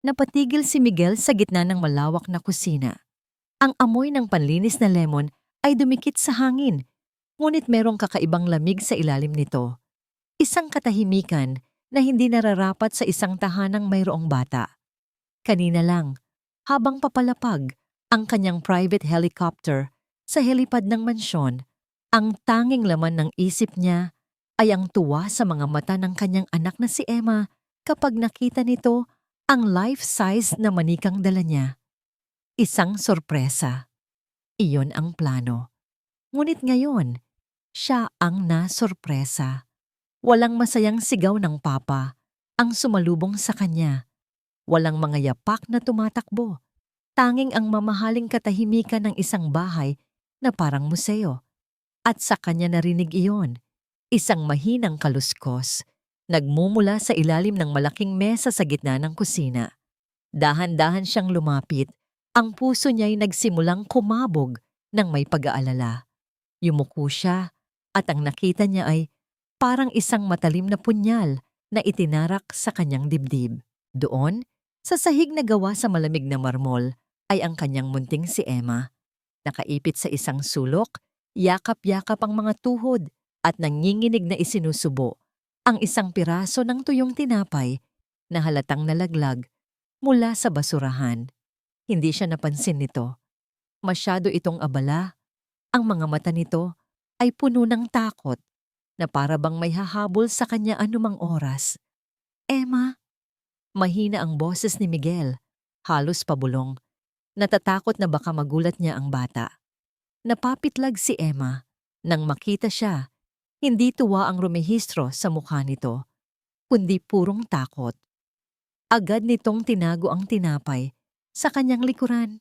Napatigil si Miguel sa gitna ng malawak na kusina. Ang amoy ng panlinis na lemon ay dumikit sa hangin, ngunit merong kakaibang lamig sa ilalim nito. Isang katahimikan na hindi nararapat sa isang tahanang mayroong bata. Kanina lang, habang papalapag ang kanyang private helicopter sa helipad ng mansyon, ang tanging laman ng isip niya ay ang tuwa sa mga mata ng kanyang anak na si Emma kapag nakita nito ang life-size na manikang dala niya. Isang sorpresa. Iyon ang plano. Ngunit ngayon, siya ang nasorpresa. Walang masayang sigaw ng papa ang sumalubong sa kanya. Walang mga yapak na tumatakbo. Tanging ang mamahaling katahimikan ng isang bahay na parang museo. At sa kanya narinig iyon, isang mahinang kaluskos, nagmumula sa ilalim ng malaking mesa sa gitna ng kusina. Dahan-dahan siyang lumapit, ang puso niya'y nagsimulang kumabog ng may pag-aalala. Yumuko siya at ang nakita niya ay parang isang matalim na punyal na itinarak sa kanyang dibdib. Doon, sa sahig na gawa sa malamig na marmol, ay ang kanyang munting si Emma. Nakaipit sa isang sulok, yakap-yakap ang mga tuhod at nanginginig na isinusubo ang isang piraso ng tuyong tinapay na halatang nalaglag mula sa basurahan. Hindi siya napansin nito. Masyado itong abala. Ang mga mata nito ay puno ng takot na para bang may hahabol sa kanya anumang oras. Emma, mahina ang boses ni Miguel, halos pabulong. Natatakot na baka magulat niya ang bata. Napapitlag si Emma nang makita siya. Hindi tuwa ang rumehistro sa mukha nito, kundi purong takot. Agad nitong tinago ang tinapay sa kanyang likuran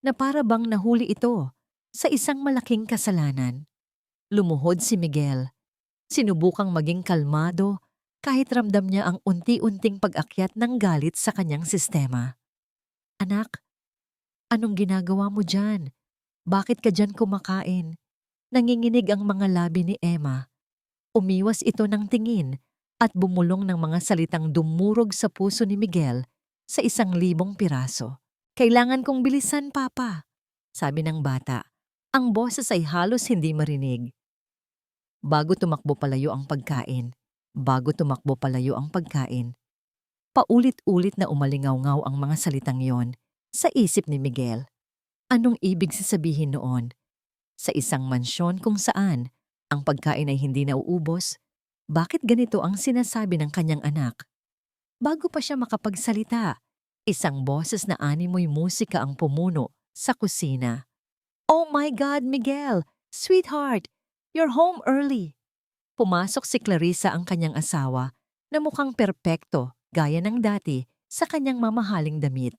na para bang nahuli ito sa isang malaking kasalanan. Lumuhod si Miguel. Sinubukang maging kalmado kahit ramdam niya ang unti-unting pag-akyat ng galit sa kanyang sistema. Anak, anong ginagawa mo dyan? Bakit ka dyan kumakain? Nanginginig ang mga labi ni Emma. Umiwas ito ng tingin at bumulong ng mga salitang dumurog sa puso ni Miguel sa 1,000 piraso. Kailangan kong bilisan, Papa, sabi ng bata. Ang boses ay halos hindi marinig. Bago tumakbo palayo ang pagkain. Paulit-ulit na umalingaw-ngaw ang mga salitang yon sa isip ni Miguel. Anong ibig sasabihin noon? Sa isang mansyon kung saan ang pagkain ay hindi nauubos, bakit ganito ang sinasabi ng kanyang anak? Bago pa siya makapagsalita, isang boses na animoy musika ang pumuno sa kusina. Oh my God, Miguel! Sweetheart! You're home early! Pumasok si Clarissa ang kanyang asawa na mukhang perpekto gaya ng dati sa kanyang mamahaling damit.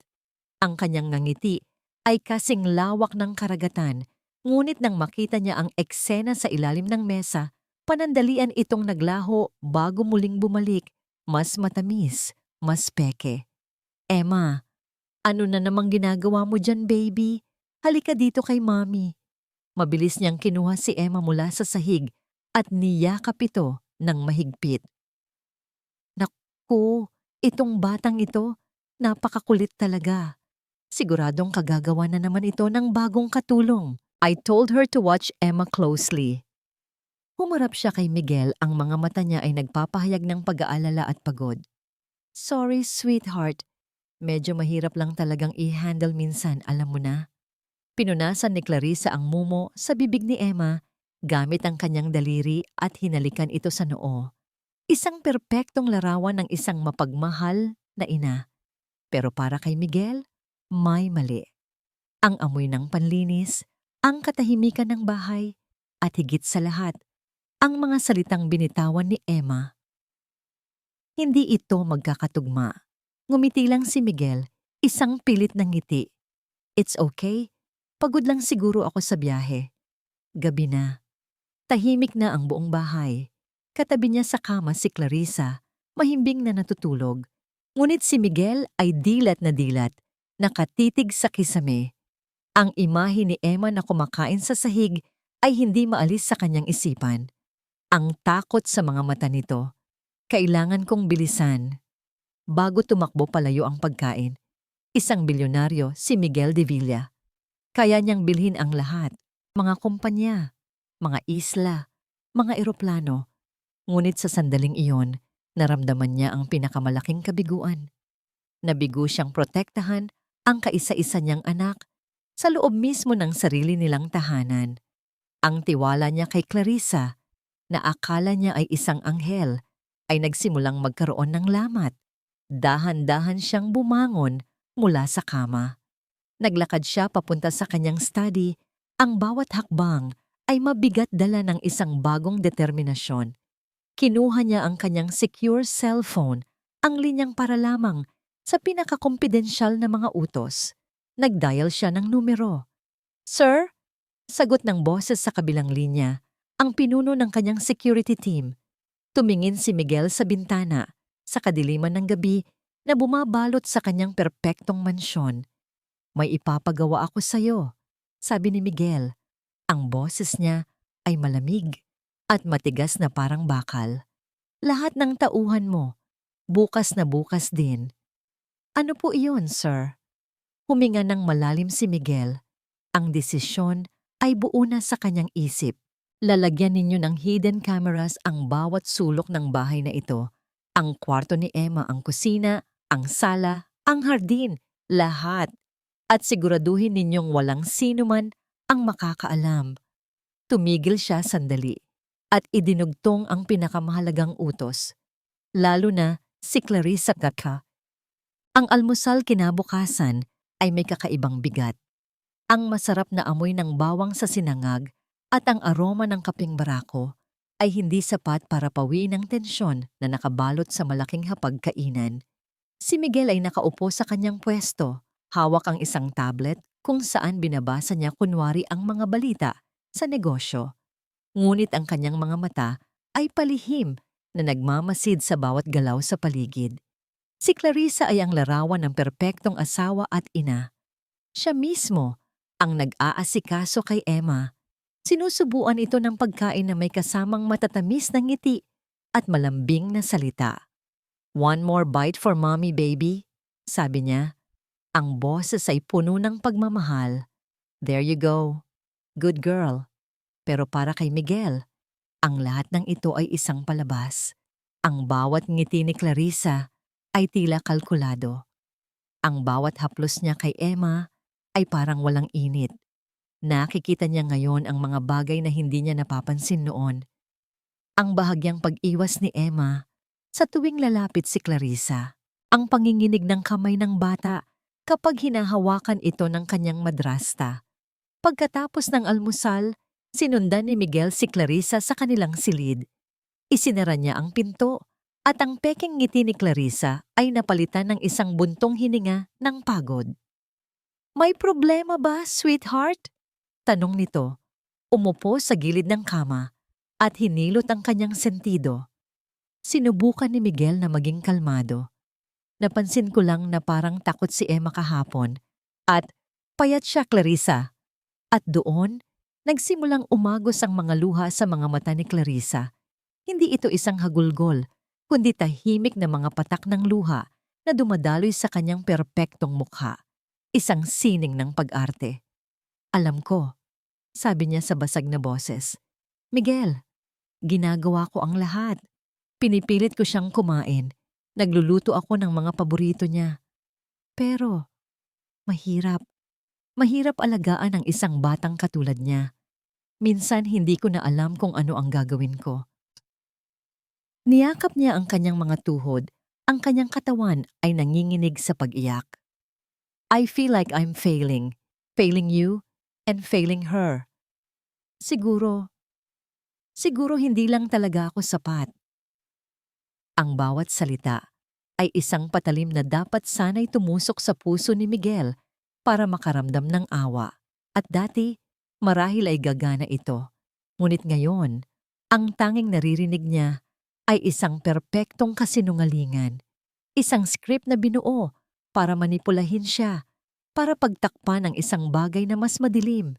Ang kanyang ngangiti ay kasing lawak ng karagatan, ngunit nang makita niya ang eksena sa ilalim ng mesa, panandalian itong naglaho bago muling bumalik, mas matamis, mas peke. Emma, ano na namang ginagawa mo dyan, baby? Halika dito kay Mommy. Mabilis niyang kinuha si Emma mula sa sahig at niyakap ito ng mahigpit. Naku, itong batang ito, napakakulit talaga. Siguradong kagagawa na naman ito ng bagong katulong. I told her to watch Emma closely. Humarap siya kay Miguel, ang mga mata niya ay nagpapahayag ng pag-aalala at pagod. Sorry, sweetheart. Medyo mahirap lang talagang i-handle minsan, alam mo na. Pinunasan ni Clarissa ang mumo sa bibig ni Emma gamit ang kanyang daliri at hinalikan ito sa noo. Isang perpektong larawan ng isang mapagmahal na ina. Pero para kay Miguel, may mali. Ang amoy ng panlinis, ang katahimikan ng bahay, at higit sa lahat, ang mga salitang binitawan ni Emma. Hindi ito magkakatugma. Ngumiti lang si Miguel, isang pilit ng ngiti. It's okay, pagod lang siguro ako sa biyahe. Gabi na. Tahimik na ang buong bahay. Katabi niya sa kama si Clarissa, mahimbing na natutulog. Ngunit si Miguel ay dilat na dilat, nakatitig sa kisame. Ang imahe ni Emma na kumakain sa sahig ay hindi maalis sa kanyang isipan. Ang takot sa mga mata nito. Kailangan kong bilisan. bago tumakbo palayo ang pagkain. Isang bilyonaryo, si Miguel de Villa. Kaya niyang bilhin ang lahat, mga kumpanya, mga isla, mga eroplano. Ngunit sa sandaling iyon, naramdaman niya ang pinakamalaking kabiguan. Nabigo siyang protektahan ang kaisa-isa niyang anak sa loob mismo ng sarili nilang tahanan. Ang tiwala niya kay Clarissa, na akala niya ay isang anghel, ay nagsimulang magkaroon ng lamat. Dahan-dahan siyang bumangon mula sa kama. Naglakad siya papunta sa kanyang study. Ang bawat hakbang ay mabigat dala ng isang bagong determinasyon. Kinuha niya ang kanyang secure cellphone, ang linyang para lamang sa pinakakompidensyal na mga utos. Nagdial siya ng numero. "Sir?" Sagot ng boses sa kabilang linya, ang pinuno ng kanyang security team. Tumingin si Miguel sa bintana, sa kadiliman ng gabi na bumabalot sa kanyang perpektong mansyon. "May ipapagawa ako sa'yo," sabi ni Miguel. Ang boses niya ay malamig at matigas na parang bakal. "Lahat ng tauhan mo, bukas na bukas din." "Ano po iyon, sir?" Huminga ng malalim si Miguel. Ang desisyon ay buo na sa kanyang isip. Lalagyan ninyo ng hidden cameras ang bawat sulok ng bahay na ito. Ang kwarto ni Emma, ang kusina, ang sala, ang hardin, lahat. At siguraduhin ninyong walang sino man ang makakaalam. Tumigil siya sandali at idinugtong ang pinakamahalagang utos. Lalo na si Clarissa Gaka. Ang almusal kinabukasan ay may kakaibang bigat. Ang masarap na amoy ng bawang sa sinangag at ang aroma ng kapeng barako ay hindi sapat para pawiin ang tensyon na nakabalot sa malaking hapagkainan. Si Miguel ay nakaupo sa kanyang pwesto, hawak ang isang tablet kung saan binabasa niya kunwari ang mga balita sa negosyo. Ngunit ang kanyang mga mata ay palihim na nagmamasid sa bawat galaw sa paligid. Si Clarissa ay ang larawan ng perpektong asawa at ina. Siya mismo ang nag-aasikaso kay Emma. Sinusubuan ito ng pagkain na may kasamang matatamis na ngiti at malambing na salita. "One more bite for mommy, baby," sabi niya. Ang boses ay puno ng pagmamahal. "There you go. Good girl." Pero para kay Miguel, ang lahat ng ito ay isang palabas. Ang bawat ngiti ni Clarissa ay tila kalkulado. Ang bawat haplos niya kay Emma ay parang walang init. Nakikita niya ngayon ang mga bagay na hindi niya napapansin noon. Ang bahagyang pag-iwas ni Emma sa tuwing lalapit si Clarissa. Ang panginginig ng kamay ng bata kapag hinahawakan ito ng kanyang madrasta. Pagkatapos ng almusal, sinundan ni Miguel si Clarissa sa kanilang silid. Isinara niya ang pinto at ang peking ngiti ni Clarissa ay napalitan ng isang buntong hininga ng pagod. "May problema ba, sweetheart?" Tanong nito. Umupo sa gilid ng kama at hinilot ang kanyang sentido. Sinubukan ni Miguel na maging kalmado. "Napansin ko lang na parang takot si Emma kahapon at payat siya, Clarissa." At doon, nagsimulang umagos ang mga luha sa mga mata ni Clarissa. Hindi ito isang hagulgol, kundi tahimik na mga patak ng luha na dumadaloy sa kanyang perpektong mukha. Isang sining ng pag-arte. "Alam ko," sabi niya sa basag na boses. "Miguel, ginagawa ko ang lahat. Pinipilit ko siyang kumain. Nagluluto ako ng mga paborito niya. Pero, mahirap. Mahirap alagaan ang isang batang katulad niya. Minsan hindi ko na alam kung ano ang gagawin ko." Niyakap niya ang kanyang mga tuhod. Ang kanyang katawan ay nanginginig sa pag-iyak. "I feel like I'm failing. Failing you and failing her. Siguro hindi lang talaga ako sapat." Ang bawat salita ay isang patalim na dapat sana'y tumusok sa puso ni Miguel para makaramdam ng awa. At dati, marahil ay gagana ito. Ngunit ngayon, ang tanging naririnig niya ay isang perpektong kasinungalingan. Isang script na binuo para manipulahin siya, para pagtakpan ang isang bagay na mas madilim.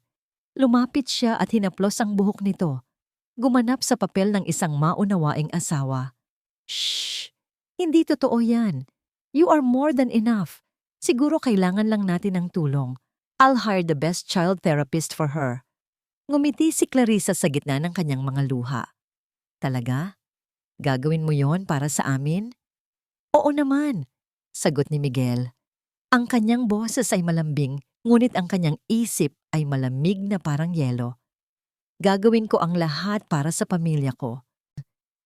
Lumapit siya at hinaplos ang buhok nito. Gumanap sa papel ng isang maunawaing asawa. "Shh! Hindi totoo yan. You are more than enough. Siguro kailangan lang natin ng tulong. I'll hire the best child therapist for her. Ngumiti si Clarissa sa gitna ng kanyang mga luha. Talaga? Gagawin mo yon para sa amin? Oo naman, sagot ni Miguel. Ang kanyang boses ay malambing, ngunit ang kanyang isip ay malamig na parang yelo. Gagawin ko ang lahat para sa pamilya ko.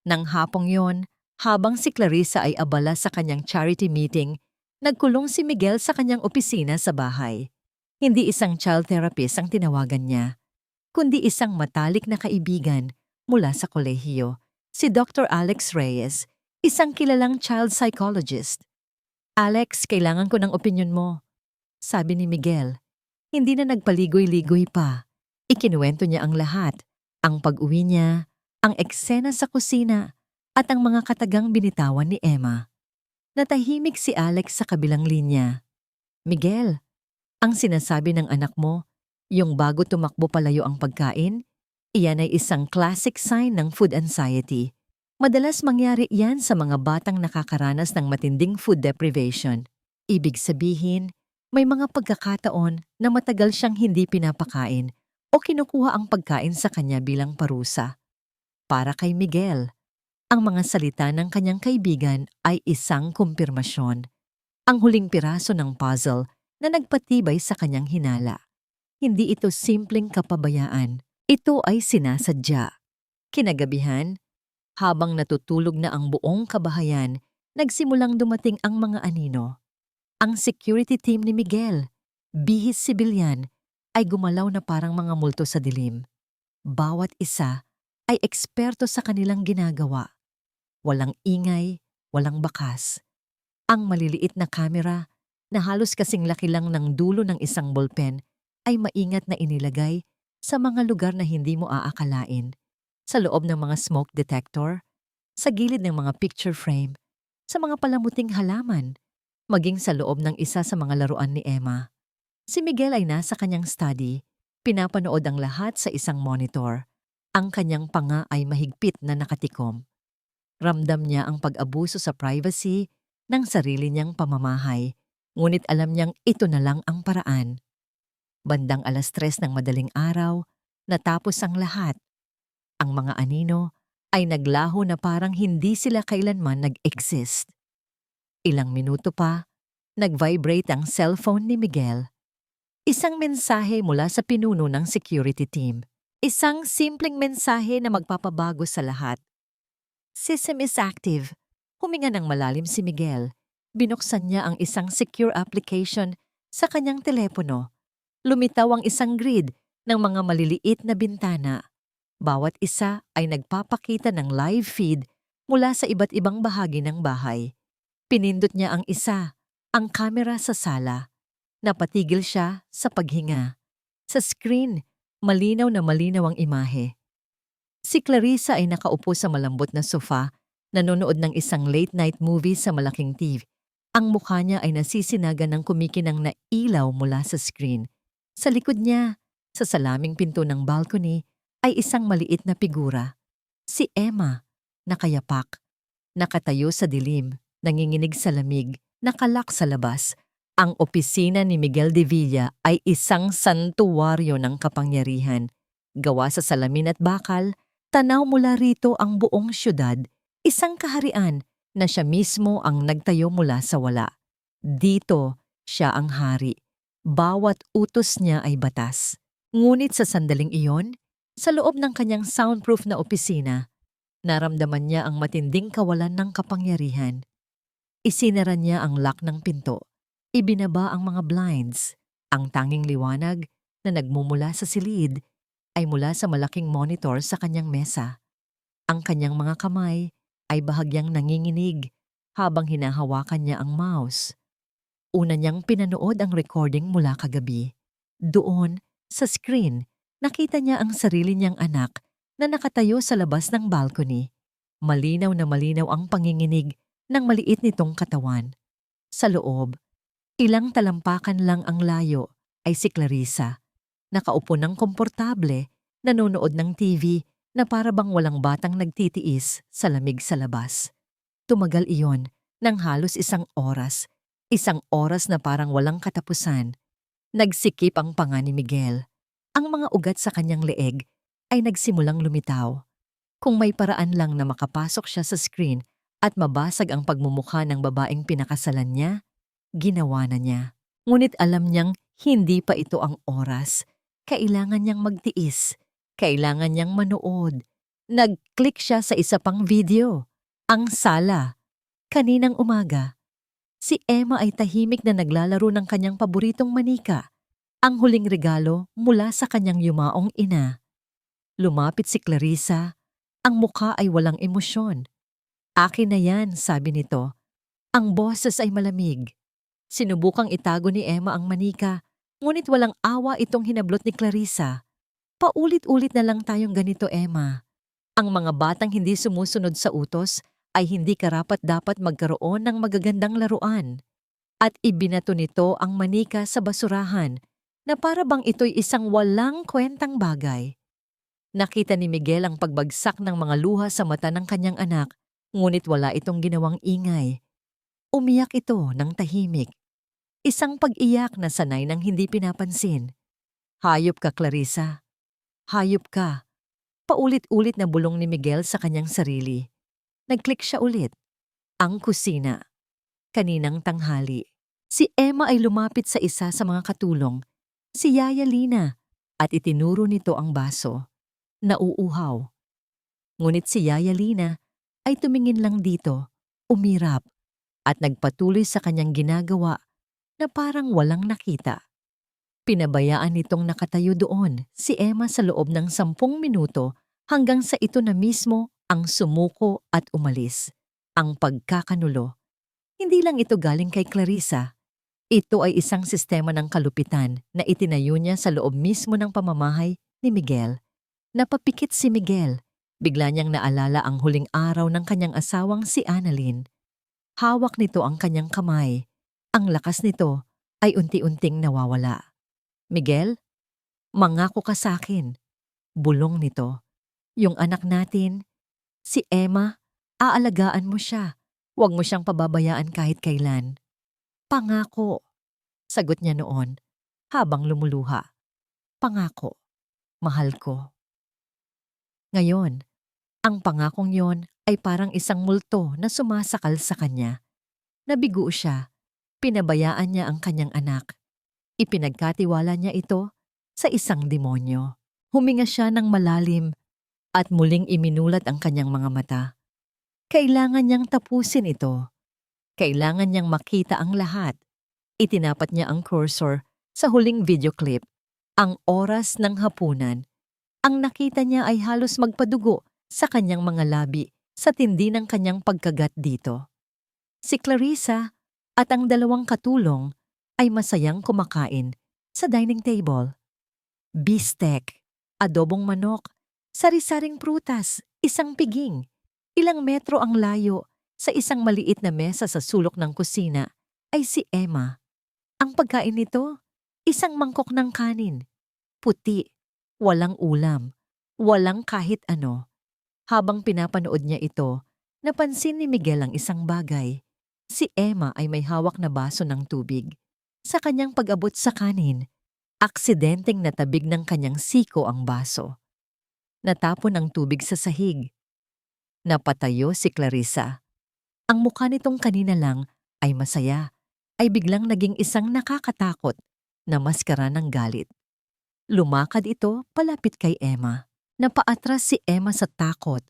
Nang hapong yon, habang si Clarissa ay abala sa kanyang charity meeting, nagkulong si Miguel sa kanyang opisina sa bahay. Hindi isang child therapist ang tinawagan niya, kundi isang matalik na kaibigan mula sa kolehiyo, si Dr. Alex Reyes, isang kilalang child psychologist. Alex, kailangan ko ng opinyon mo, sabi ni Miguel. Hindi na nagpaligoy-ligoy pa. Ikinuwento niya ang lahat, ang pag-uwi niya, ang eksena sa kusina, at ang mga katagang binitawan ni Emma. Natahimik si Alex sa kabilang linya. Miguel, ang sinasabi ng anak mo, yung bago tumakbo palayo ang pagkain, iyan ay isang classic sign ng food anxiety. Madalas mangyari yan sa mga batang nakakaranas ng matinding food deprivation. Ibig sabihin, may mga pagkakataon na matagal siyang hindi pinapakain o kinukuha ang pagkain sa kanya bilang parusa. Para kay Miguel, ang mga salita ng kanyang kaibigan ay isang kumpirmasyon, ang huling piraso ng puzzle na nagpatibay sa kanyang hinala. Hindi ito simpleng kapabayaan, ito ay sinasadya. Kinagabihan, habang natutulog na ang buong kabahayan, nagsimulang dumating ang mga anino. Ang security team ni Miguel, bihis sibilyan, ay gumalaw na parang mga multo sa dilim. Bawat isa ay eksperto sa kanilang ginagawa. Walang ingay, walang bakas. Ang maliliit na kamera, na halos kasing laki lang ng dulo ng isang ballpen, ay maingat na inilagay sa mga lugar na hindi mo aakalain. Sa loob ng mga smoke detector, sa gilid ng mga picture frame, sa mga palamuting halaman, maging sa loob ng isa sa mga laruan ni Emma. Si Miguel ay nasa kanyang study, pinapanood ang lahat sa isang monitor. Ang kanyang panga ay mahigpit na nakatikom. Ramdam niya ang pag-abuso sa privacy ng sarili niyang pamamahay, ngunit alam niyang ito na lang ang paraan. Bandang 3:00 ng madaling araw, natapos ang lahat. Ang mga anino ay naglaho na parang hindi sila kailanman nag-exist. Ilang minuto pa, nag-vibrate ang cellphone ni Miguel. Isang mensahe mula sa pinuno ng security team. Isang simpleng mensahe na magpapabago sa lahat. System is active. Huminga ng malalim si Miguel. Binuksan niya ang isang secure application sa kanyang telepono. Lumitaw ang isang grid ng mga maliliit na bintana. Bawat isa ay nagpapakita ng live feed mula sa iba't ibang bahagi ng bahay. Pinindot niya ang isa, ang kamera sa sala. Napatigil siya sa paghinga. Sa screen, malinaw na malinaw ang imahe. Si Clarissa ay nakaupo sa malambot na sofa, nanonood ng isang late-night movie sa malaking TV. Ang mukha niya ay nasisinagan ng kumikinang na ilaw mula sa screen. Sa likod niya, sa salaming pinto ng balcony, ay isang maliit na figura. Si Emma, nakayapak, nakatayo sa dilim, nanginginig sa lamig, nakalak sa labas. Ang opisina ni Miguel de Villa ay isang santuwaryo ng kapangyarihan. Gawa sa salamin at bakal, tanaw mula rito ang buong syudad, isang kaharian na siya mismo ang nagtayo mula sa wala. Dito, siya ang hari. Bawat utos niya ay batas. Ngunit sa sandaling iyon, sa loob ng kanyang soundproof na opisina, naramdaman niya ang matinding kawalan ng kapangyarihan. Isinara niya ang lock ng pinto. Ibinaba ang mga blinds. Ang tanging liwanag na nagmumula sa silid ay mula sa malaking monitor sa kanyang mesa. Ang kanyang mga kamay ay bahagyang nanginginig habang hinahawakan niya ang mouse. Una niyang pinanood ang recording mula kagabi. Doon, sa screen, nakita niya ang sarili niyang anak na nakatayo sa labas ng balcony. Malinaw na malinaw ang panginginig ng maliit nitong katawan. Sa loob, ilang talampakan lang ang layo ay si Clarissa. Nakaupo ng komportable, nanonood ng TV na para bang walang batang nagtitiis sa lamig sa labas. Tumagal iyon Nang halos isang oras na parang walang katapusan, nagsikip ang panga ni Miguel. Ang mga ugat sa kanyang leeg ay nagsimulang lumitaw. Kung may paraan lang na makapasok siya sa screen at mabasag ang pagmumukha ng babaeng pinakasalan niya, ginawa na niya. Ngunit alam niyang hindi pa ito ang oras. Kailangan niyang magtiis. Kailangan niyang manood. Nag-click siya sa isa pang video. Ang sala. Kaninang umaga, si Emma ay tahimik na naglalaro ng kanyang paboritong manika. Ang huling regalo mula sa kanyang yumaong ina. Lumapit si Clarissa. Ang mukha ay walang emosyon. Akin na yan, sabi nito. Ang boses ay malamig. Sinubukang itago ni Emma ang manika, ngunit walang awa itong hinablot ni Clarissa. Paulit-ulit na lang tayong ganito, Emma. Ang mga batang hindi sumusunod sa utos ay hindi karapat-dapat magkaroon ng magagandang laruan. At ibinato nito ang manika sa basurahan na para bang ito'y isang walang kwentang bagay. Nakita ni Miguel ang pagbagsak ng mga luha sa mata ng kanyang anak, ngunit wala itong ginawang ingay. Umiyak ito ng tahimik. Isang pag-iyak na sanay ng hindi pinapansin. Hayop ka, Clarissa. Hayop ka. Paulit-ulit na bulong ni Miguel sa kanyang sarili. Nag-click siya ulit. Ang kusina. Kaninang tanghali. Si Emma ay lumapit sa isa sa mga katulong, si Yaya Lina, at itinuro nito ang baso. Nauuhaw. Ngunit si Yaya Lina ay tumingin lang dito, umirap, at nagpatuloy sa kanyang ginagawa na parang walang nakita. Pinabayaan nitong nakatayo doon si Emma sa loob ng 10 minuto hanggang sa ito na mismo ang sumuko at umalis. Ang pagkakanulo. Hindi lang ito galing kay Clarissa. Ito ay isang sistema ng kalupitan na itinayo niya sa loob mismo ng pamamahay ni Miguel. Napapikit si Miguel. Bigla niyang naalala ang huling araw ng kanyang asawang si Annalyn. Hawak nito ang kanyang kamay. Ang lakas nito ay unti-unting nawawala. Miguel, mangako ka sa akin. Bulong nito. Yung anak natin, si Emma, aalagaan mo siya. Huwag mo siyang pababayaan kahit kailan. Pangako, sagot niya noon habang lumuluha. Pangako, mahal ko. Ngayon, ang pangakong yon ay parang isang multo na sumasakal sa kanya. Nabigo siya. Pinabayaan niya ang kanyang anak. Ipinagkatiwala niya ito sa isang demonyo. Huminga siya ng malalim at muling iminulat ang kanyang mga mata. Kailangan niyang tapusin ito. Kailangan niyang makita ang lahat. Itinapat niya ang cursor sa huling video clip. Ang oras ng hapunan. Ang nakita niya ay halos magpadugo sa kanyang mga labi sa tindi ng kanyang pagkagat dito. Si Clarissa at ang dalawang katulong ay masayang kumakain sa dining table. Beefsteak, adobong manok, sari-saring prutas, isang piging. Ilang metro ang layo sa isang maliit na mesa sa sulok ng kusina ay si Emma. Ang pagkain nito, isang mangkok ng kanin. Puti, walang ulam, walang kahit ano. Habang pinapanood niya ito, napansin ni Miguel ang isang bagay. Si Emma ay may hawak na baso ng tubig. Sa kanyang pag-abot sa kanin, aksidenteng natabig ng kanyang siko ang baso. Natapon ang tubig sa sahig. Napatayo si Clarissa. Ang mukha nitong kanina lang ay masaya, ay biglang naging isang nakakatakot na maskara ng galit. Lumakad ito palapit kay Emma. Napaatras si Emma sa takot.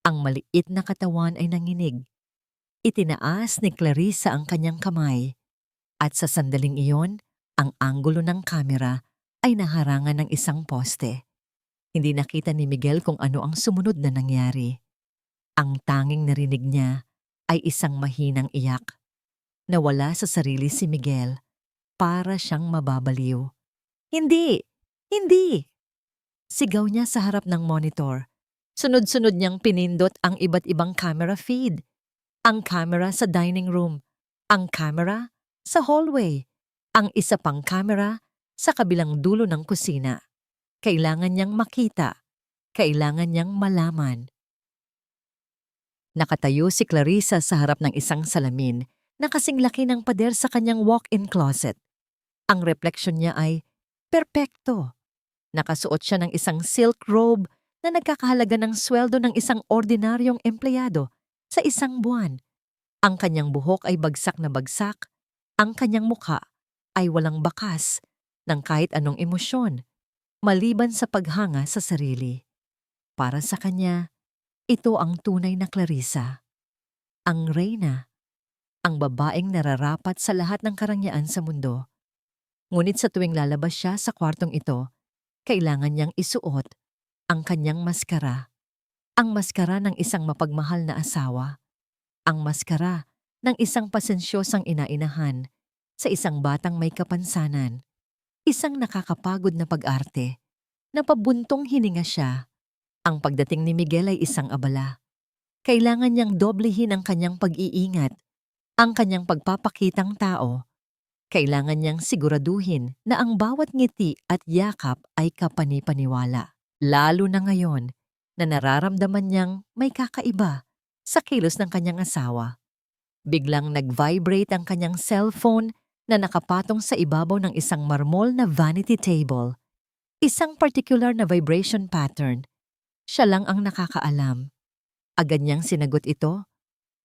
Ang maliit na katawan ay nanginig. Itinaas ni Clarissa ang kanyang kamay. At sa sandaling iyon, ang anggulo ng kamera ay naharangan ng isang poste. Hindi nakita ni Miguel kung ano ang sumunod na nangyari. Ang tanging narinig niya ay isang mahinang iyak. Nawala sa sarili si Miguel. Para siyang mababaliw. Hindi! Hindi! Sigaw niya sa harap ng monitor. Sunod-sunod niyang pinindot ang iba't ibang camera feed. Ang camera sa dining room. Ang camera sa hallway. Ang isa pang camera sa kabilang dulo ng kusina. Kailangan niyang makita. Kailangan niyang malaman. Nakatayo si Clarissa sa harap ng isang salamin na kasing laki ng pader sa kanyang walk-in closet. Ang refleksyon niya ay perpekto. Nakasuot siya ng isang silk robe na nagkakahalaga ng sweldo ng isang ordinaryong empleyado sa isang buwan. Ang kanyang buhok ay bagsak na bagsak. Ang kanyang mukha ay walang bakas ng kahit anong emosyon, maliban sa paghanga sa sarili. Para sa kanya, ito ang tunay na Clarissa. Ang reyna, ang babaeng nararapat sa lahat ng karangyaan sa mundo. Ngunit sa tuwing lalabas siya sa kwartong ito, kailangan niyang isuot ang kanyang maskara. Ang maskara ng isang mapagmahal na asawa. Ang maskara ng isang pasensyosang inainahan sa isang batang may kapansanan. Isang nakakapagod na pag-arte. Napabuntong hininga siya. Ang pagdating ni Miguel ay isang abala. Kailangan niyang doblehin ang kanyang pag-iingat, ang kanyang pagpapakitang tao. Kailangan niyang siguraduhin na ang bawat ngiti at yakap ay kapani-paniwala. Lalo na ngayon na nararamdaman niyang may kakaiba sa kilos ng kanyang asawa. Biglang nag-vibrate ang kanyang cellphone na nakapatong sa ibabaw ng isang marmol na vanity table. Isang particular na vibration pattern. Siya lang ang nakakaalam. Agad niyang sinagot ito.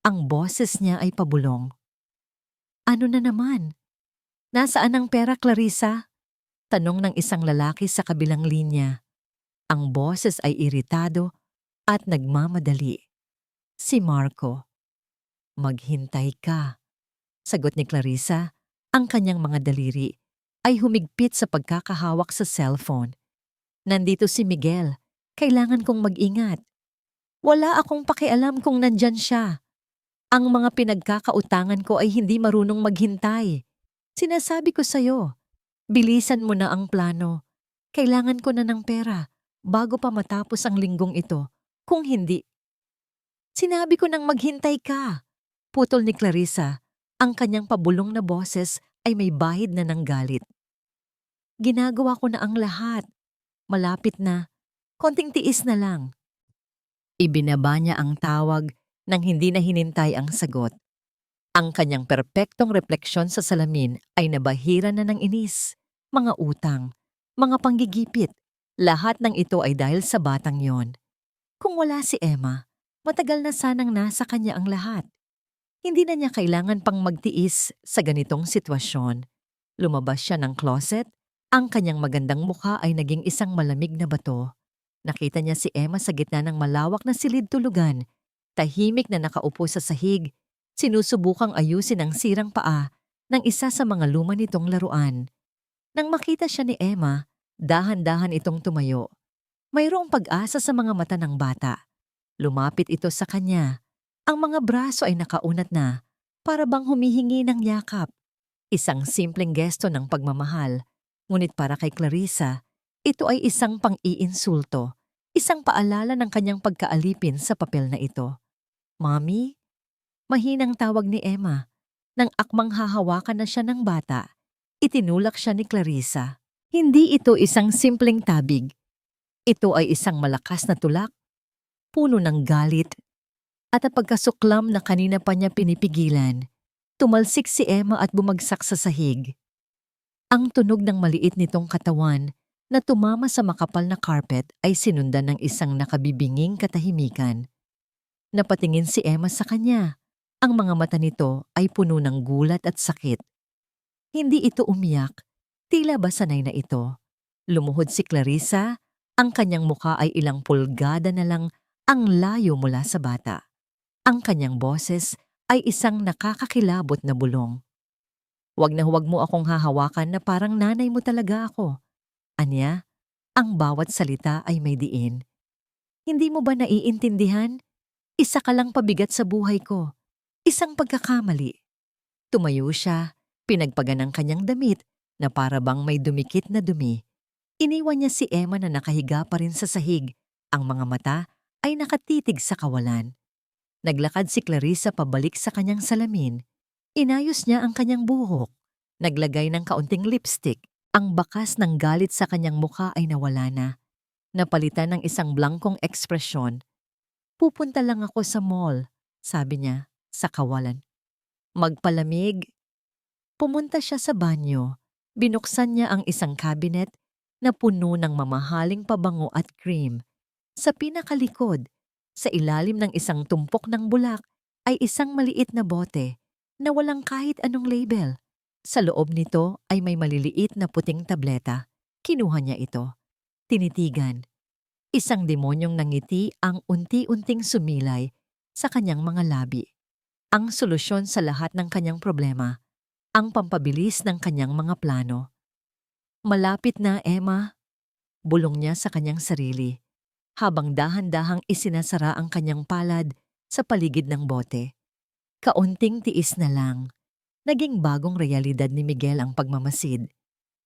Ang boses niya ay pabulong. Ano na naman? Nasaan ang pera, Clarissa? Tanong ng isang lalaki sa kabilang linya. Ang boses ay iritado at nagmamadali. Si Marco. Maghintay ka. Sagot ni Clarissa. Ang kanyang mga daliri ay humigpit sa pagkakahawak sa cellphone. Nandito si Miguel. Kailangan kong mag-ingat. Wala akong pakialam kung nandyan siya. Ang mga pinagkakautangan ko ay hindi marunong maghintay. Sinasabi ko sa'yo, bilisan mo na ang plano. Kailangan ko na ng pera bago pa matapos ang linggong ito. Kung hindi, sinabi ko nang maghintay ka. Putol ni Clarissa. Ang kanyang pabulong na boses ay may bahid na ng galit. Ginagawa ko na ang lahat. Malapit na. Konting tiis na lang. Ibinaba niya ang tawag nang hindi na hinintay ang sagot. Ang kanyang perpektong refleksyon sa salamin ay nabahira na ng inis, mga utang, mga panggigipit. Lahat ng ito ay dahil sa batang yon. Kung wala si Emma, matagal na sanang nasa kanya ang lahat. Hindi na niya kailangan pang magtiis sa ganitong sitwasyon. Lumabas siya ng closet, ang kanyang magandang mukha ay naging isang malamig na bato. Nakita niya si Emma sa gitna ng malawak na silid tulugan, tahimik na nakaupo sa sahig. Sinusubukang ayusin ang sirang paa ng isa sa mga luma nitong laruan. Nang makita siya ni Emma, dahan-dahan itong tumayo. Mayroong pag-asa sa mga mata ng bata. Lumapit ito sa kanya. Ang mga braso ay nakaunat na, para bang humihingi ng yakap. Isang simpleng gesto ng pagmamahal. Ngunit para kay Clarissa, ito ay isang pang-iinsulto, isang paalala ng kanyang pagkaalipin sa papel na ito. Mommy? Mahinang tawag ni Emma. Nang akmang hahawakan na siya ng bata, itinulak siya ni Clarissa. Hindi ito isang simpleng tabig. Ito ay isang malakas na tulak, puno ng galit, at ang pagkasuklam na kanina pa niya pinipigilan. Tumalsik si Emma at bumagsak sa sahig. Ang tunog ng maliit nitong katawan na tumama sa makapal na carpet ay sinundan ng isang nakabibinging katahimikan. Napatingin si Emma sa kanya. Ang mga mata nito ay puno ng gulat at sakit. Hindi ito umiyak, tila ba sanay na ito. Lumuhod si Clarissa, ang kanyang muka ay ilang pulgada na lang ang layo mula sa bata. Ang kanyang boses ay isang nakakakilabot na bulong. Huwag na huwag mo akong hahawakan na parang nanay mo talaga ako. Anya, ang bawat salita ay may diin. Hindi mo ba naiintindihan? Isa ka lang pabigat sa buhay ko. Isang pagkakamali. Tumayo siya, pinagpagan ang kanyang damit na para bang may dumikit na dumi. Iniwan niya si Emma na nakahiga pa rin sa sahig. Ang mga mata ay nakatitig sa kawalan. Naglakad si Clarissa pabalik sa kanyang salamin. Inayos niya ang kanyang buhok. Naglagay ng kaunting lipstick. Ang bakas ng galit sa kanyang mukha ay nawala na. Napalitan ng isang blankong ekspresyon. Pupunta lang ako sa mall. sabi niya sa kawalan. Magpalamig. Pumunta siya sa banyo. Binuksan niya ang isang cabinet na puno ng mamahaling pabango at cream. Sa pinakalikod, sa ilalim ng isang tumpok ng bulak, ay isang maliit na bote na walang kahit anong label. Sa loob nito ay may maliliit na puting tableta. Kinuha niya ito. Tinitigan. Isang demonyong nangiti ang unti-unting sumilay sa kanyang mga labi. Ang solusyon sa lahat ng kanyang problema, ang pampabilis ng kanyang mga plano. Malapit na, Emma, bulong niya sa kanyang sarili, habang dahan-dahang isinasara ang kanyang palad sa paligid ng bote. Kaunting tiis na lang, naging bagong realidad ni Miguel ang pagmamasid.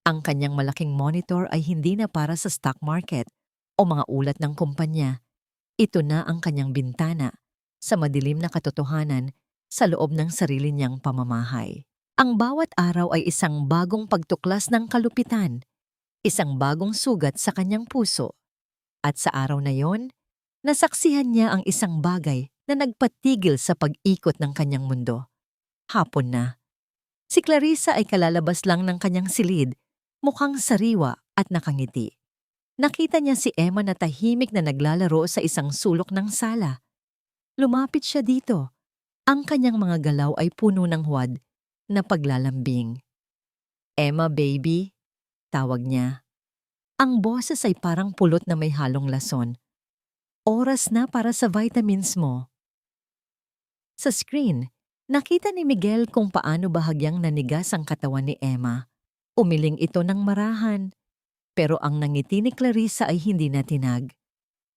Ang kanyang malaking monitor ay hindi na para sa stock market o mga ulat ng kumpanya. Ito na ang kanyang bintana sa madilim na katotohanan sa loob ng sarili niyang pamamahay. Ang bawat araw ay isang bagong pagtuklas ng kalupitan, isang bagong sugat sa kanyang puso. At sa araw na yon, nasaksihan niya ang isang bagay na nagpatigil sa pag-ikot ng kanyang mundo. Hapon na. Si Clarissa ay kalalabas lang ng kanyang silid, mukhang sariwa at nakangiti. Nakita niya si Emma na tahimik na naglalaro sa isang sulok ng sala. Lumapit siya dito. Ang kanyang mga galaw ay puno ng huwad na paglalambing. Emma, baby, tawag niya. Ang boses ay parang pulot na may halong lason. Oras na para sa vitamins mo. Sa screen, nakita ni Miguel kung paano bahagyang nanigas ang katawan ni Emma. Umiling ito ng marahan. Pero ang nangiti ni Clarissa ay hindi natinag.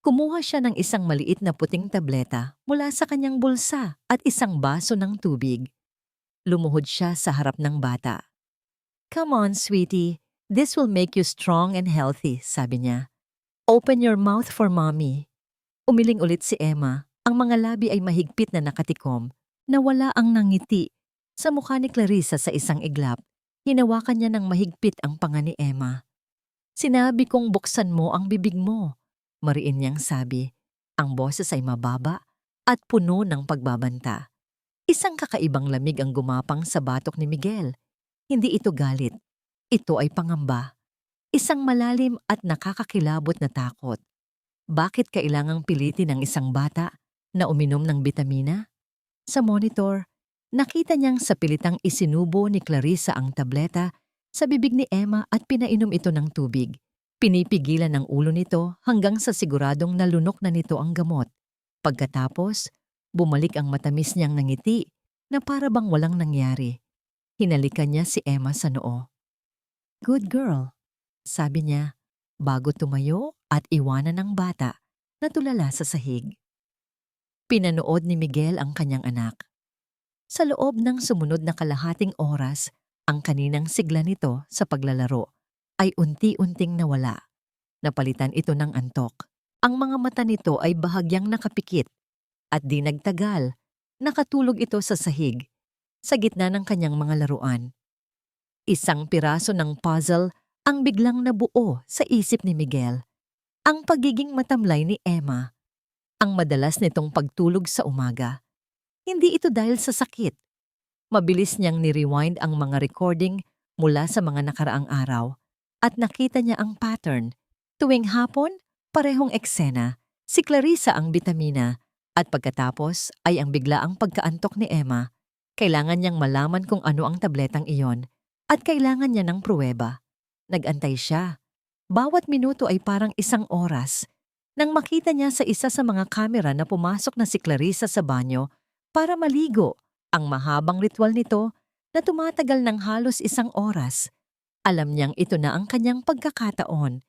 Kumuha siya ng isang maliit na puting tableta mula sa kanyang bulsa at isang baso ng tubig. Lumuhod siya sa harap ng bata. Come on, sweetie. This will make you strong and healthy, sabi niya. Open your mouth for mommy. Umiling ulit si Emma. Ang mga labi ay mahigpit na nakatikom. Nawala ang nangiti. Sa mukha ni Clarissa sa isang iglap, hinawakan niya ng mahigpit ang panga ni Emma. Sinabi kong buksan mo ang bibig mo, mariin niyang sabi. Ang boses ay mababa at puno ng pagbabanta. Isang kakaibang lamig ang gumapang sa batok ni Miguel. Hindi ito galit. Ito ay pangamba. Isang malalim at nakakakilabot na takot. Bakit kailangang pilitin ang isang bata na uminom ng bitamina? Sa monitor, nakita niyang sa pilitang isinubo ni Clarissa ang tableta sa bibig ni Emma at pinainom ito ng tubig. Pinipigilan ng ulo nito hanggang sa siguradong nalunok na nito ang gamot. Pagkatapos, bumalik ang matamis niyang nangiti na para bang walang nangyari. Hinalikan niya si Emma sa noo. Good girl, sabi niya, bago tumayo at iwanan ng bata na tulala sa sahig. Pinanood ni Miguel ang kanyang anak. Sa loob ng sumunod na kalahating oras, ang kaninang sigla nito sa paglalaro ay unti-unting nawala. Napalitan ito ng antok. Ang mga mata nito ay bahagyang nakapikit at di nagtagal, nakatulog ito sa sahig, sa gitna ng kanyang mga laruan. Isang piraso ng puzzle ang biglang nabuo sa isip ni Miguel. Ang pagiging matamlay ni Emma. Ang madalas nitong pagtulog sa umaga. Hindi ito dahil sa sakit. Mabilis niyang ni-rewind ang mga recording mula sa mga nakaraang araw at nakita niya ang pattern. Tuwing hapon, parehong eksena, si Clarissa ang bitamina at pagkatapos ay ang biglaang pagkaantok ni Emma. Kailangan niyang malaman kung ano ang tabletang iyon at kailangan niya ng pruweba. Nag-antay siya. Bawat minuto ay parang isang oras. Nang makita niya sa isa sa mga kamera na pumasok na si Clarissa sa banyo para maligo, ang mahabang ritual nito na tumatagal ng halos isang oras. Alam niyang ito na ang kanyang pagkakataon.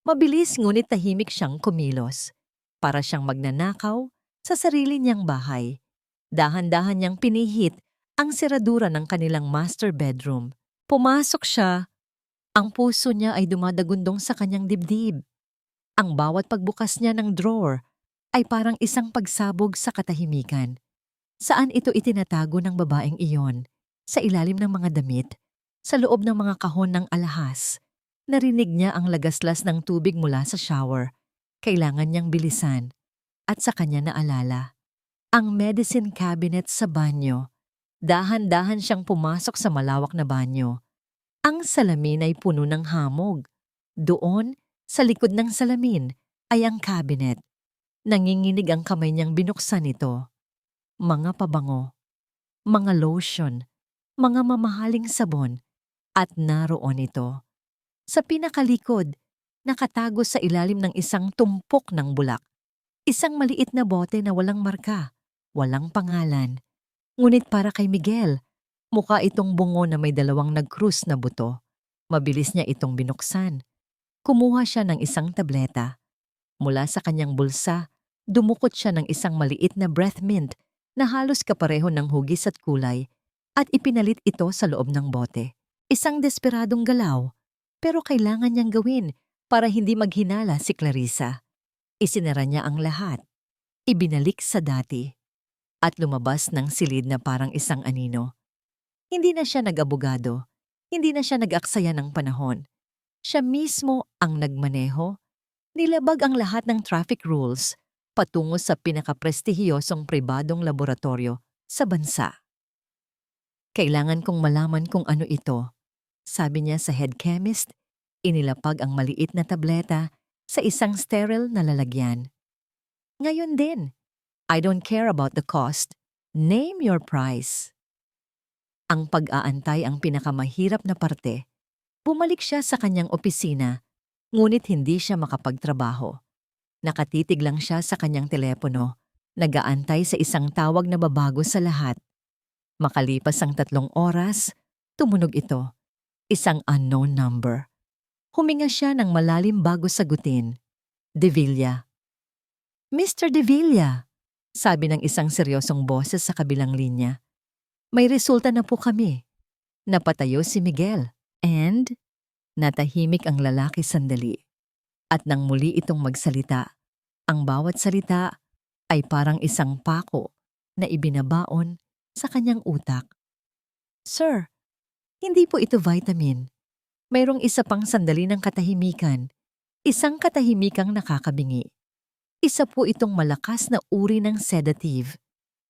Mabilis ngunit tahimik siyang kumilos. Para siyang magnanakaw sa sarili niyang bahay. Dahan-dahan niyang pinihit ang seradura ng kanilang master bedroom. Pumasok siya. Ang puso niya ay dumadagundong sa kanyang dibdib. Ang bawat pagbukas niya ng drawer ay parang isang pagsabog sa katahimikan. Saan ito itinatago ng babaeng iyon? Sa ilalim ng mga damit? Sa loob ng mga kahon ng alahas? Narinig niya ang lagaslas ng tubig mula sa shower. Kailangan niyang bilisan. At sa kanya naalala. Ang medicine cabinet sa banyo. Dahan-dahan siyang pumasok sa malawak na banyo. Ang salamin ay puno ng hamog. Doon, sa likod ng salamin, ay ang cabinet. Nanginginig ang kamay niyang binuksan ito. Mga pabango, mga lotion, mga mamahaling sabon, at naroon ito. Sa pinakalikod, nakatago sa ilalim ng isang tumpok ng bulak. Isang maliit na bote na walang marka, walang pangalan. Ngunit para kay Miguel, mukha itong bungo na may dalawang nagkrus na buto. Mabilis niya itong binuksan. Kumuha siya ng isang tableta. Mula sa kanyang bulsa, dumukot siya ng isang maliit na breath mint na halos kapareho ng hugis at kulay at ipinalit ito sa loob ng bote. Isang desperadong galaw, pero kailangan niyang gawin para hindi maghinala si Clarissa. Isinara niya ang lahat, ibinalik sa dati, at lumabas ng silid na parang isang anino. Hindi na siya nag-abogado, hindi na siya nag-aksaya ng panahon. Siya mismo ang nagmaneho, nilabag ang lahat ng traffic rules patungo sa pinakaprestihiyosong pribadong laboratorio sa bansa. Kailangan kong malaman kung ano ito, sabi niya sa head chemist, inilapag ang maliit na tableta sa isang sterile na lalagyan. Ngayon din, I don't care about the cost. Name your price. Ang pag-aantay ang pinakamahirap na parte. Bumalik siya sa kanyang opisina, ngunit hindi siya makapagtrabaho. Nakatitig lang siya sa kanyang telepono, nag-aantay sa isang tawag na babago sa lahat. Makalipas ang 3 oras, tumunog ito. Isang unknown number. Huminga siya ng malalim bago sagutin. De Villa. Mr. De Villa, sabi ng isang seryosong boses sa kabilang linya. May resulta na po kami. Napatayo si Miguel. And natahimik ang lalaki sandali. At nang muli itong magsalita, ang bawat salita ay parang isang pako na ibinabaon sa kanyang utak. Sir, hindi po ito vitamin. Mayroong isa pang sandali ng katahimikan. Isang katahimikang nakakabingi. Isa po itong malakas na uri ng sedative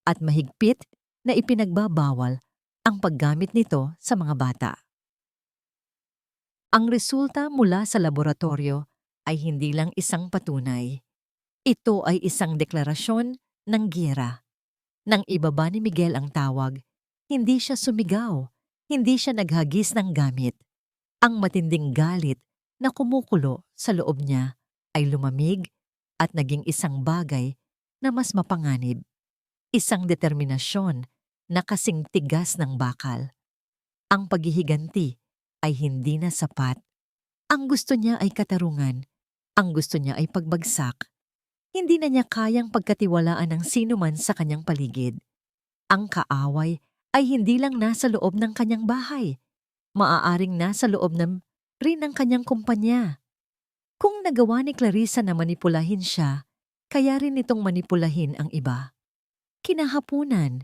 at mahigpit na ipinagbabawal ang paggamit nito sa mga bata. Ang resulta mula sa laboratorio ay hindi lang isang patunay. Ito ay isang deklarasyon ng giyera. Nang ibaba ni Miguel ang tawag, hindi siya sumigaw, hindi siya naghagis ng gamit. Ang matinding galit na kumukulo sa loob niya ay lumamig at naging isang bagay na mas mapanganib. Isang determinasyon na kasing tigas ng bakal. Ang paghihiganti ay hindi na sapat. Ang gusto niya ay katarungan. Ang gusto niya ay pagbagsak. Hindi na niya kayang pagkatiwalaan ng sino man sa kanyang paligid. Ang kaaway ay hindi lang nasa loob ng kanyang bahay. Maaaring nasa loob rin ng kanyang kumpanya. Kung nagawa ni Clarissa na manipulahin siya, kaya rin itong manipulahin ang iba. Kinahapunan,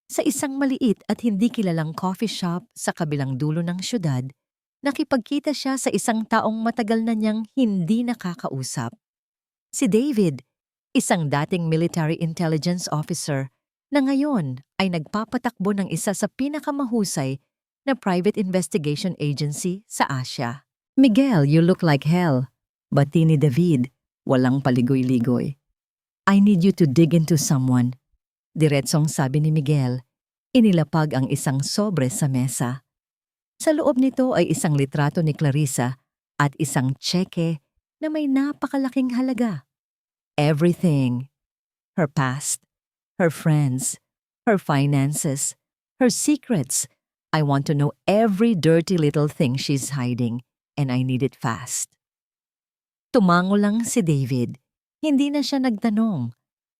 sa isang maliit at hindi kilalang coffee shop sa kabilang dulo ng syudad, nakipagkita siya sa isang taong matagal na niyang hindi nakakausap. Si David, isang dating military intelligence officer na ngayon ay nagpapatakbo ng isa sa pinakamahusay na private investigation agency sa Asia. Miguel, you look like hell. Bati ni David, walang paligoy-ligoy. I need you to dig into someone. Diretsong sabi ni Miguel, inilapag ang isang sobre sa mesa. Sa loob nito ay isang litrato ni Clarissa at isang tseke na may napakalaking halaga. Everything. Her past, her friends, her finances, her secrets. I want to know every dirty little thing she's hiding, and I need it fast. Tumango lang si David. Hindi na siya nagtanong.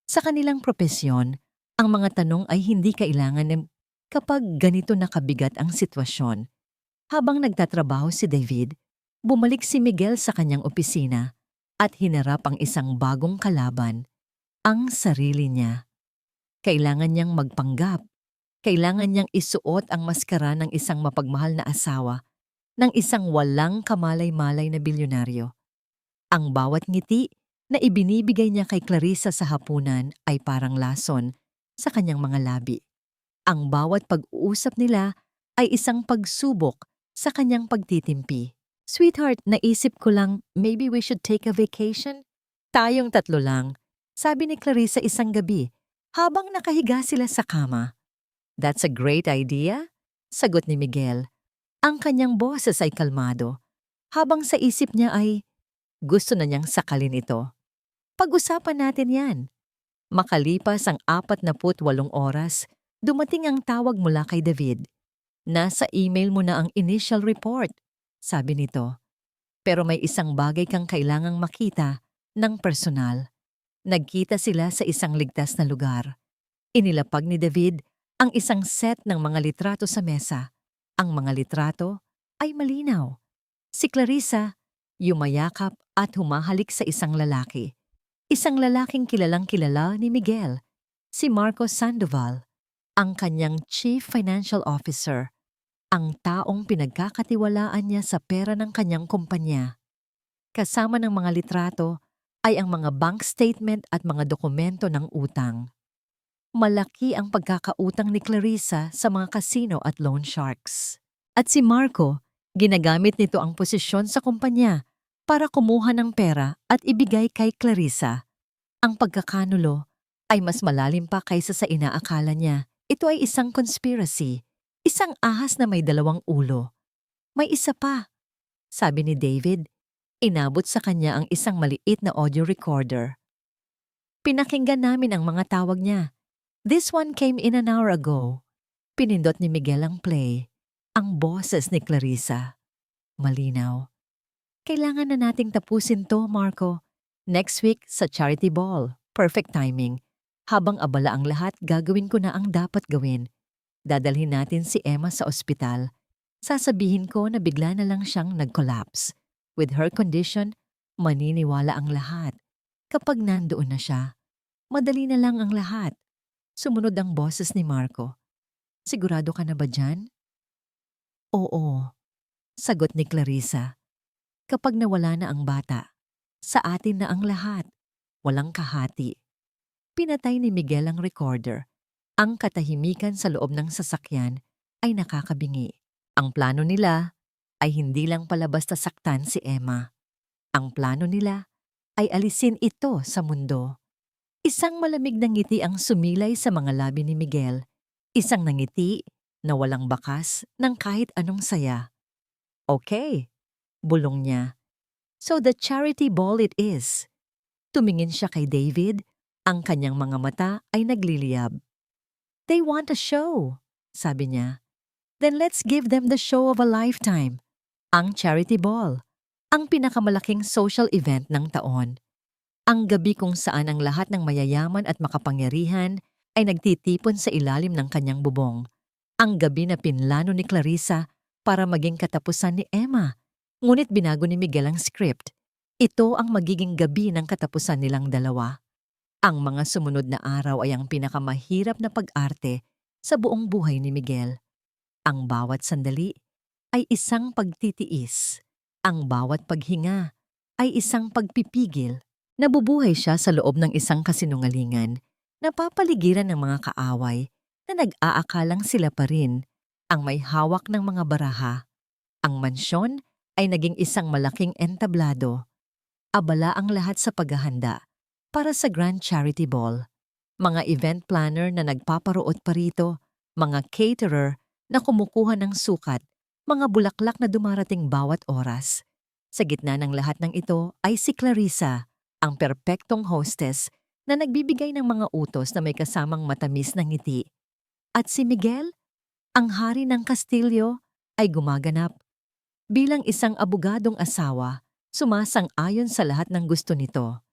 Sa kanilang propesyon, ang mga tanong ay hindi kailangan kapag ganito nakabigat ang sitwasyon. Habang nagtatrabaho si David, bumalik si Miguel sa kanyang opisina at hinarap ang isang bagong kalaban, ang sarili niya. Kailangan niyang magpanggap. Kailangan niyang isuot ang maskara ng isang mapagmahal na asawa, ng isang walang kamalay-malay na bilyonaryo. Ang bawat ngiti na ibinibigay niya kay Clarissa sa hapunan ay parang lason sa kanyang mga labi. Ang bawat pag-uusap nila ay isang pagsubok sa kanyang pagtitimpi. Sweetheart, naisip ko lang, maybe we should take a vacation? Tayong tatlo lang, sabi ni Clarissa isang gabi, habang nakahiga sila sa kama. That's a great idea, sagot ni Miguel. Ang kanyang boses ay kalmado, habang sa isip niya ay gusto na niyang sakalin ito. Pag-usapan natin yan. Makalipas ang 48 oras, dumating ang tawag mula kay David. Nasa email mo na ang initial report, sabi nito. Pero may isang bagay kang kailangang makita ng personal. Nagkita sila sa isang ligtas na lugar. Inilapag ni David ang isang set ng mga litrato sa mesa. Ang mga litrato ay malinaw. Si Clarissa, yumayakap at humahalik sa isang lalaki. Isang lalaking kilalang-kilala ni Miguel, si Marcos Sandoval, ang kanyang Chief Financial Officer, ang taong pinagkakatiwalaan niya sa pera ng kanyang kumpanya. Kasama ng mga litrato ay ang mga bank statement at mga dokumento ng utang. Malaki ang pagkakautang ni Clarissa sa mga casino at loan sharks. At si Marco, ginagamit nito ang posisyon sa kumpanya para kumuha ng pera at ibigay kay Clarissa. Ang pagkakanulo ay mas malalim pa kaysa sa inaakala niya. Ito ay isang conspiracy, isang ahas na may dalawang ulo. May isa pa, sabi ni David. Inabot sa kanya ang isang maliit na audio recorder. Pinakinggan namin ang mga tawag niya. This one came in an hour ago. Pinindot ni Miguel ang play. Ang boses ni Clarissa. Malinaw. Kailangan na nating tapusin to, Marco. Next week sa charity ball. Perfect timing. Habang abala ang lahat, gagawin ko na ang dapat gawin. Dadalhin natin si Emma sa ospital. Sasabihin ko na bigla na lang siyang nag-collapse. With her condition, maniniwala ang lahat. Kapag nandoon na siya, madali na lang ang lahat. Sumunod ang boses ni Marco. Sigurado ka na ba dyan? Oo, sagot ni Clarissa. Kapag nawala na ang bata, sa atin na ang lahat. Walang kahati. Pinatay ni Miguel ang recorder. Ang katahimikan sa loob ng sasakyan ay nakakabingi. Ang plano nila ay hindi lang pala basta saktan si Emma. Ang plano nila ay alisin ito sa mundo. Isang malamig na ngiti ang sumilay sa mga labi ni Miguel. Isang nangiti na walang bakas ng kahit anong saya. Okay, bulong niya. So the charity ball it is. Tumingin siya kay David, ang kanyang mga mata ay nagliliyab. They want a show, sabi niya. Then let's give them the show of a lifetime. Ang charity ball, ang pinakamalaking social event ng taon. Ang gabi kung saan ang lahat ng mayayaman at makapangyarihan ay nagtitipon sa ilalim ng kanyang bubong. Ang gabi na pinlano ni Clarissa para maging katapusan ni Emma. Ngunit binago ni Miguel ang script. Ito ang magiging gabi ng katapusan nilang dalawa. Ang mga sumunod na araw ay ang pinakamahirap na pag-arte sa buong buhay ni Miguel. Ang bawat sandali ay isang pagtitiis. Ang bawat paghinga ay isang pagpipigil. Nabubuhay siya sa loob ng isang kasinungalingan, napapaligiran ng mga kaaway na nag-aakalang sila pa rin ang may hawak ng mga baraha. Ang mansyon ay naging isang malaking entablado. Abala ang lahat sa paghahanda para sa Grand Charity Ball. Mga event planner na nagpaparoot pa rito, mga caterer na kumukuha ng sukat, mga bulaklak na dumarating bawat oras. Sa gitna ng lahat ng ito ay si Clarissa, ang perpektong hostess na nagbibigay ng mga utos na may kasamang matamis na ngiti. At si Miguel, ang hari ng kastilyo, ay gumaganap. Bilang isang abogadong asawa, sumasang-ayon sa lahat ng gusto nito.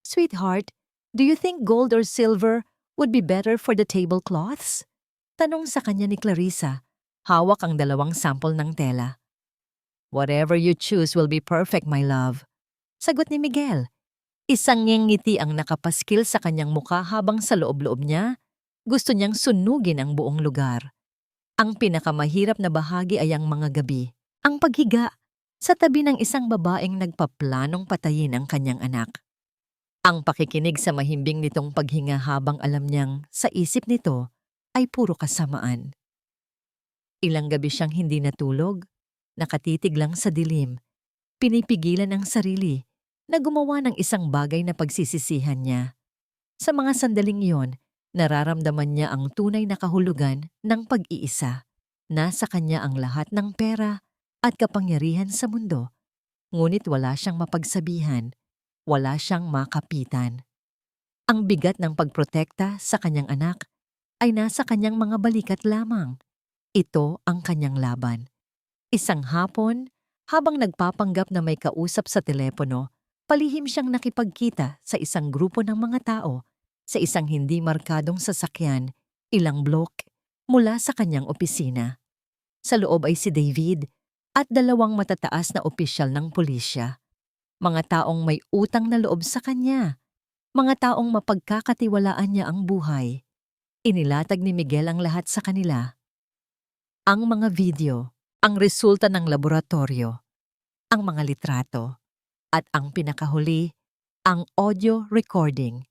Sweetheart, do you think gold or silver would be better for the tablecloths? Tanong sa kanya ni Clarissa, hawak ang dalawang sample ng tela. Whatever you choose will be perfect, my love. Sagot ni Miguel. Isang ngiti ang nakapaskil sa kanyang mukha habang sa loob-loob niya, gusto niyang sunugin ang buong lugar. Ang pinakamahirap na bahagi ay ang mga gabi. Ang paghiga sa tabi ng isang babaeng nagpaplanong patayin ang kanyang anak. Ang pakikinig sa mahimbing nitong paghinga habang alam niyang sa isip nito ay puro kasamaan. Ilang gabi siyang hindi natulog, nakatitig lang sa dilim, pinipigilan ang sarili na gumawa ng isang bagay na pagsisisihan niya. Sa mga sandaling iyon, nararamdaman niya ang tunay na kahulugan ng pag-iisa. Nasa kanya ang lahat ng pera at kapangyarihan sa mundo, ngunit wala siyang mapagsabihan, wala siyang makapitan. Ang bigat ng pagprotekta sa kanyang anak ay nasa kanyang mga balikat lamang. Ito ang kanyang laban. Isang hapon, habang nagpapanggap na may kausap sa telepono, palihim siyang nakipagkita sa isang grupo ng mga tao sa isang hindi markadong sasakyan, ilang blok mula sa kanyang opisina. Sa loob ay si David at dalawang matataas na opisyal ng pulisya. Mga taong may utang na loob sa kanya. Mga taong mapagkakatiwalaan niya ang buhay. Inilatag ni Miguel ang lahat sa kanila. Ang mga video, ang resulta ng laboratorio, ang mga litrato, at ang pinakahuli, ang audio recording.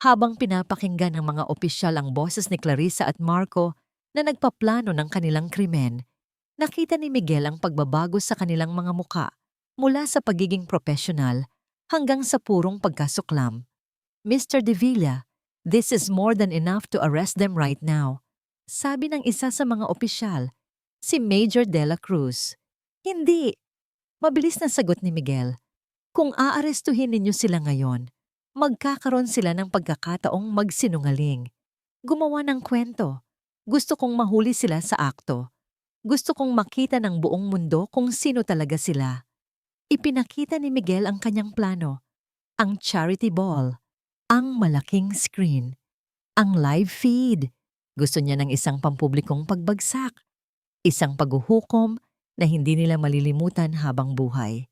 Habang pinapakinggan ng mga opisyal ang boses ni Clarissa at Marco na nagpaplano ng kanilang krimen, nakita ni Miguel ang pagbabago sa kanilang mga muka mula sa pagiging profesional hanggang sa purong pagkasuklam. Mr. De Villa, this is more than enough to arrest them right now. Sabi ng isa sa mga opisyal, si Major De La Cruz. Hindi. Mabilis na sagot ni Miguel. Kung aarestuhin ninyo sila ngayon, magkakaroon sila ng pagkakataong magsinungaling. Gumawa ng kwento. Gusto kong mahuli sila sa akto. Gusto kong makita ng buong mundo kung sino talaga sila. Ipinakita ni Miguel ang kanyang plano. Ang charity ball. Ang malaking screen. Ang live feed. Gusto niya ng isang pampublikong pagbagsak. Isang paghuhukom na hindi nila malilimutan habang buhay.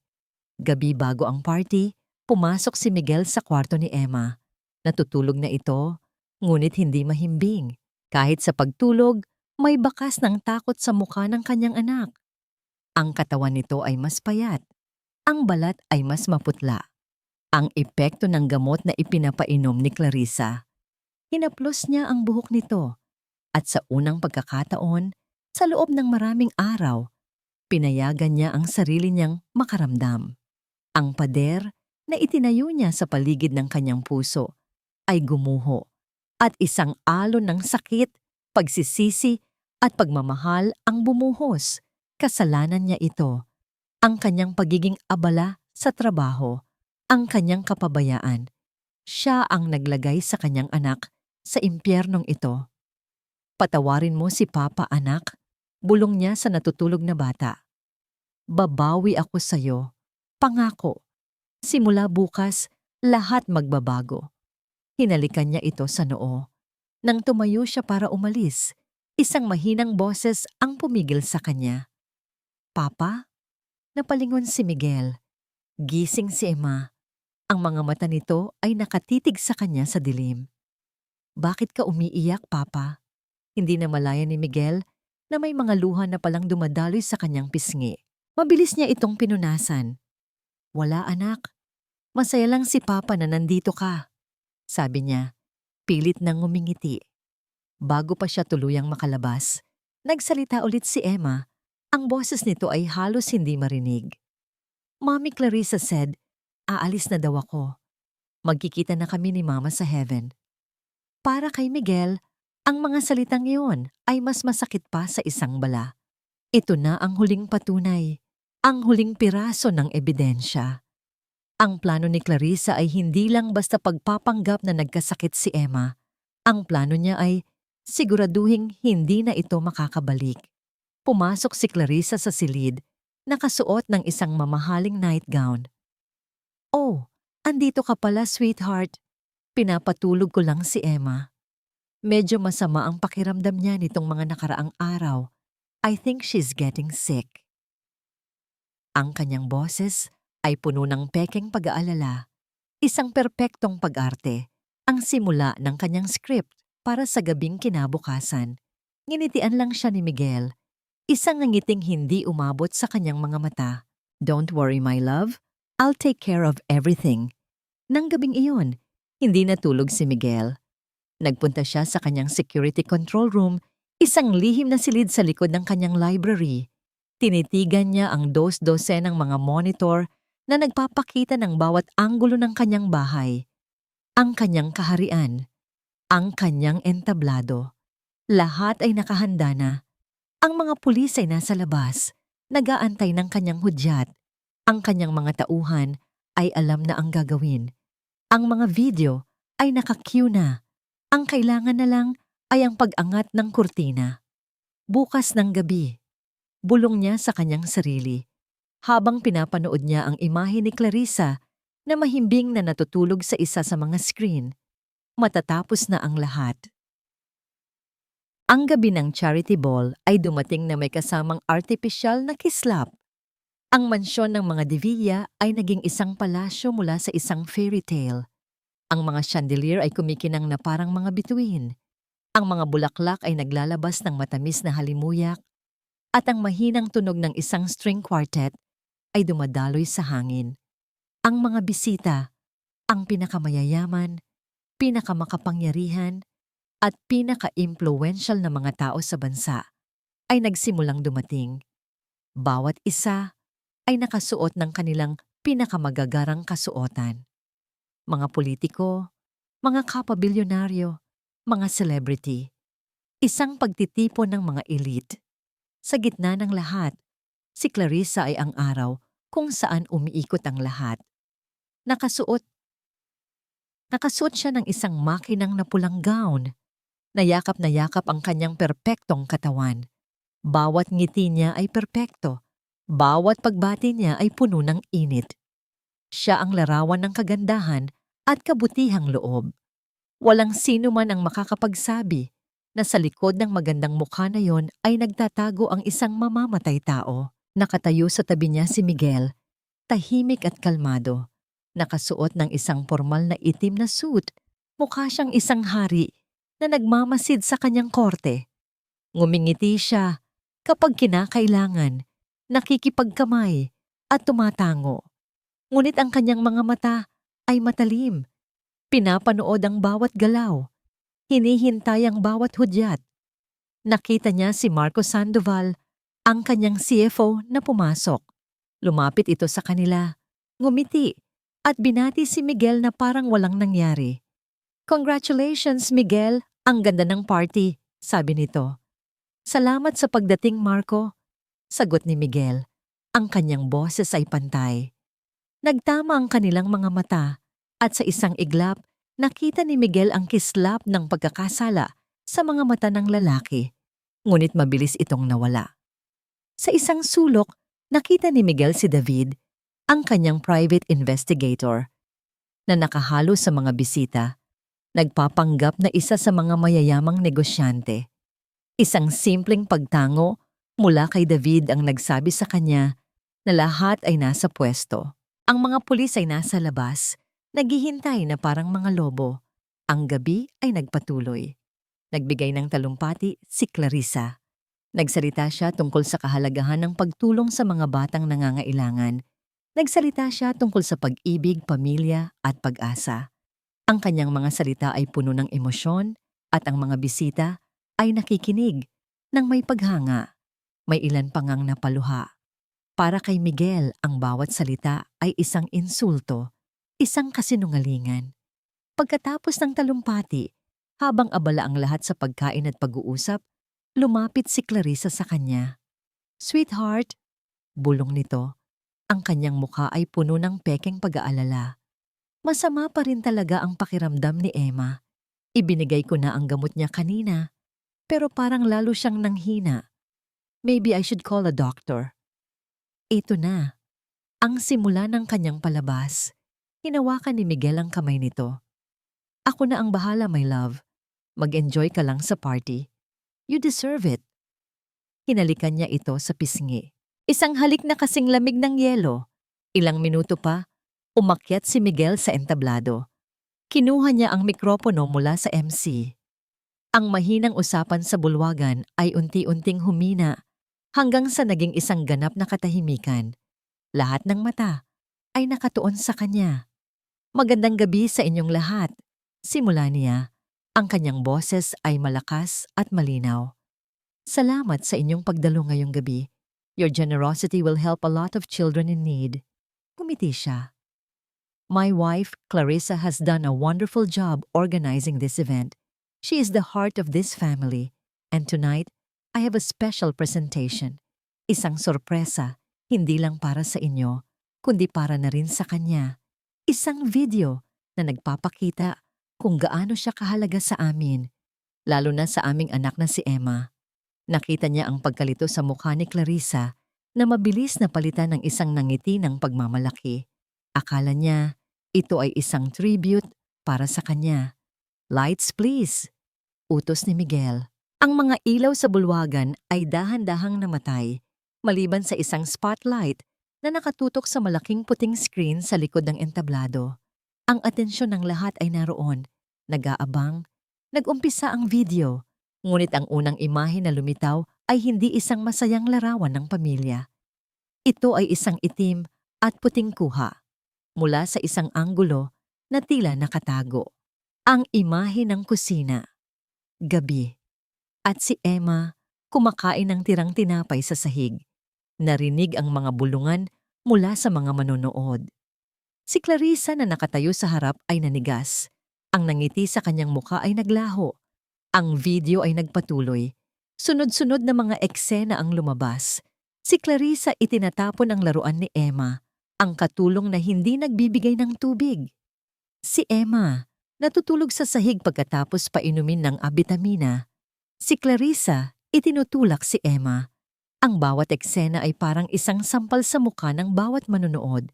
Gabi bago ang party, pumasok si Miguel sa kwarto ni Emma. Natutulog na ito, ngunit hindi mahimbing. Kahit sa pagtulog, may bakas ng takot sa mukha ng kanyang anak. Ang katawan nito ay mas payat. Ang balat ay mas maputla. Ang epekto ng gamot na ipinapainom ni Clarissa. Hinaplos niya ang buhok nito. At sa unang pagkakataon, sa loob ng maraming araw, pinayagan niya ang sarili niyang makaramdam. Ang pader na itinayo niya sa paligid ng kanyang puso ay gumuho at isang alon ng sakit, pagsisisi at pagmamahal ang bumuhos. Kasalanan niya ito. Ang kanyang pagiging abala sa trabaho, ang kanyang kapabayaan. Siya ang naglagay sa kanyang anak sa impyernong ito. Patawarin mo si Papa, anak, bulong niya sa natutulog na bata. Babawi ako sa'yo. Pangako. Simula bukas, lahat magbabago. Hinalikan niya ito sa noo. Nang tumayo siya para umalis, isang mahinang boses ang pumigil sa kanya. Papa? Napalingon si Miguel. Gising si Emma. Ang mga mata nito ay nakatitig sa kanya sa dilim. Bakit ka umiiyak, Papa? Hindi na malaya ni Miguel na may mga luha na palang dumadaloy sa kanyang pisngi. Mabilis niya itong pinunasan. Wala, anak. Masaya lang si Papa na nandito ka. Sabi niya, pilit nang ngumingiti. Bago pa siya tuluyang makalabas, nagsalita ulit si Emma. Ang boses nito ay halos hindi marinig. Mommy Clarissa said, aalis na daw ako. Magkikita na kami ni Mama sa heaven. Para kay Miguel, ang mga salitang iyon ay mas masakit pa sa isang bala. Ito na ang huling patunay, ang huling piraso ng ebidensya. Ang plano ni Clarissa ay hindi lang basta pagpapanggap na nagkasakit si Emma. Ang plano niya ay siguraduhing hindi na ito makakabalik. Pumasok si Clarissa sa silid, nakasuot ng isang mamahaling nightgown. Oh, andito ka pala, sweetheart. Pinapatulog ko lang si Emma. Medyo masama ang pakiramdam niya nitong mga nakaraang araw. I think she's getting sick. Ang kanyang boses ay puno ng pekeng pag-aalala. Isang perpektong pag-arte, ang simula ng kanyang script para sa gabing kinabukasan. Nginitian lang siya ni Miguel. Isang ngiting hindi umabot sa kanyang mga mata. Don't worry, my love. I'll take care of everything. Nang gabing iyon, hindi natulog si Miguel. Nagpunta siya sa kanyang security control room, isang lihim na silid sa likod ng kanyang library. Tinitigan niya ang dos-dosenang mga monitor na nagpapakita ng bawat anggulo ng kanyang bahay. Ang kanyang kaharian, ang kanyang entablado. Lahat ay nakahanda na. Ang mga pulis ay nasa labas, nag-aantay ng kanyang hudyat. Ang kanyang mga tauhan ay alam na ang gagawin. Ang mga video ay naka-cue na. Ang kailangan na lang ay ang pag-angat ng kurtina. Bukas ng gabi, bulong niya sa kanyang sarili, habang pinapanood niya ang imahe ni Clarissa na mahimbing na natutulog sa isa sa mga screen. Matatapos na ang lahat. Ang gabi ng charity ball ay dumating na may kasamang artipisyal na kislap. Ang mansyon ng mga De Villa ay naging isang palasyo mula sa isang fairy tale. Ang mga chandelier ay kumikinang na parang mga bituin. Ang mga bulaklak ay naglalabas ng matamis na halimuyak at ang mahinang tunog ng isang string quartet ay dumadaloy sa hangin. Ang mga bisita, ang pinakamayayaman, pinakamakapangyarihan at pinaka-impluwensyal na mga tao sa bansa ay nagsimulang dumating. Bawat isa ay nakasuot ng kanilang pinakamagagarang kasuotan. Mga politiko, mga kapabilyonaryo, mga celebrity. Isang pagtitipon ng mga elite. Sa gitna ng lahat, si Clarissa ay ang araw kung saan umiikot ang lahat. Nakasuot siya ng isang makinang na pulang gown. Na yakap ang kanyang perpektong katawan. Bawat ngiti niya ay perpekto. Bawat pagbati niya ay puno ng init. Siya ang larawan ng kagandahan at kabutihang loob. Walang sino man ang makakapagsabi na sa likod ng magandang mukha na yon ay nagtatago ang isang mamamatay tao. Nakatayo sa tabi niya si Miguel, tahimik at kalmado. Nakasuot ng isang formal na itim na suit. Mukha siyang isang hari na nagmamasid sa kanyang korte. Ngumingiti siya kapag kinakailangan, nakikipagkamay at tumatango. Ngunit ang kanyang mga mata ay matalim. Pinapanood ang bawat galaw. Hinihintay ang bawat hudyat. Nakita niya si Marco Sandoval, ang kanyang CFO na pumasok. Lumapit ito sa kanila, ngumiti at binati si Miguel na parang walang nangyari. "Congratulations, Miguel! Ang ganda ng party," sabi nito. "Salamat sa pagdating, Marco," sagot ni Miguel. Ang kanyang boses ay pantay. Nagtama ang kanilang mga mata at sa isang iglap, nakita ni Miguel ang kislap ng pagkakasala sa mga mata ng lalaki. Ngunit mabilis itong nawala. Sa isang sulok, nakita ni Miguel si David, ang kanyang private investigator, na nakahalo sa mga bisita. Nagpapanggap na isa sa mga mayayamang negosyante. Isang simpleng pagtango mula kay David ang nagsabi sa kanya na lahat ay nasa pwesto. Ang mga pulis ay nasa labas, naghihintay na parang mga lobo. Ang gabi ay nagpatuloy. Nagbigay ng talumpati si Clarissa. Nagsalita siya tungkol sa kahalagahan ng pagtulong sa mga batang nangangailangan. Nagsalita siya tungkol sa pag-ibig, pamilya at pag-asa. Ang kanyang mga salita ay puno ng emosyon at ang mga bisita ay nakikinig ng may paghanga. May ilan pa ngang napaluha. Para kay Miguel, ang bawat salita ay isang insulto, isang kasinungalingan. Pagkatapos ng talumpati, habang abala ang lahat sa pagkain at pag-uusap, lumapit si Clarissa sa kanya. "Sweetheart," bulong nito. Ang kanyang mukha ay puno ng pekeng pag-aalala. "Masama pa rin talaga ang pakiramdam ni Emma. Ibinigay ko na ang gamot niya kanina, pero parang lalo siyang nanghina. Maybe I should call a doctor." Ito na, ang simula ng kanyang palabas. Hinawakan ni Miguel ang kamay nito. "Ako na ang bahala, my love. Mag-enjoy ka lang sa party. You deserve it." Hinalikan niya ito sa pisngi. Isang halik na kasing lamig ng yelo. Ilang minuto pa, umakyat si Miguel sa entablado. Kinuha niya ang mikropono mula sa MC. Ang mahinang usapan sa bulwagan ay unti-unting humina hanggang sa naging isang ganap na katahimikan. Lahat ng mata ay nakatuon sa kanya. Magandang gabi sa inyong lahat. Simula niya. Ang kanyang boses ay malakas at malinaw. Salamat sa inyong pagdalo ngayong gabi. Your generosity will help a lot of children in need. Kumiti siya. My wife, Clarissa, has done a wonderful job organizing this event. She is the heart of this family. And tonight, I have a special presentation. Isang sorpresa, hindi lang para sa inyo, kundi para na rin sa kanya. Isang video na nagpapakita kung gaano siya kahalaga sa amin, lalo na sa aming anak na si Emma. Nakita niya ang pagkalito sa mukha ni Clarissa na mabilis na palitan ng isang nangiti ng pagmamalaki. Akala niya ito ay isang tribute para sa kanya. Lights please, utos ni Miguel. Ang mga ilaw sa bulwagan ay dahan-dahang namatay, maliban sa isang spotlight na nakatutok sa malaking puting screen sa likod ng entablado. Ang atensyon ng lahat ay naroon, nag-aabang. Nag-umpisa ang video, ngunit ang unang imahe na lumitaw ay hindi isang masayang larawan ng pamilya. Ito ay isang itim at puting kuha, mula sa isang anggulo na tila nakatago. Ang imahe ng kusina, gabi, at si Emma kumakain ng tirang tinapay sa sahig. Narinig ang mga bulungan mula sa mga manonood. Si Clarissa na nakatayo sa harap ay nanigas. Ang nangiti sa kanyang muka ay naglaho. Ang video ay nagpatuloy. Sunod-sunod na mga eksena ang lumabas. Si Clarissa itinatapon ang laruan ni Emma, ang katulong na hindi nagbibigay ng tubig. Si Emma, natutulog sa sahig pagkatapos painumin ng abitamina. Si Clarissa, itinutulak si Emma. Ang bawat eksena ay parang isang sampal sa mukha ng bawat manonood.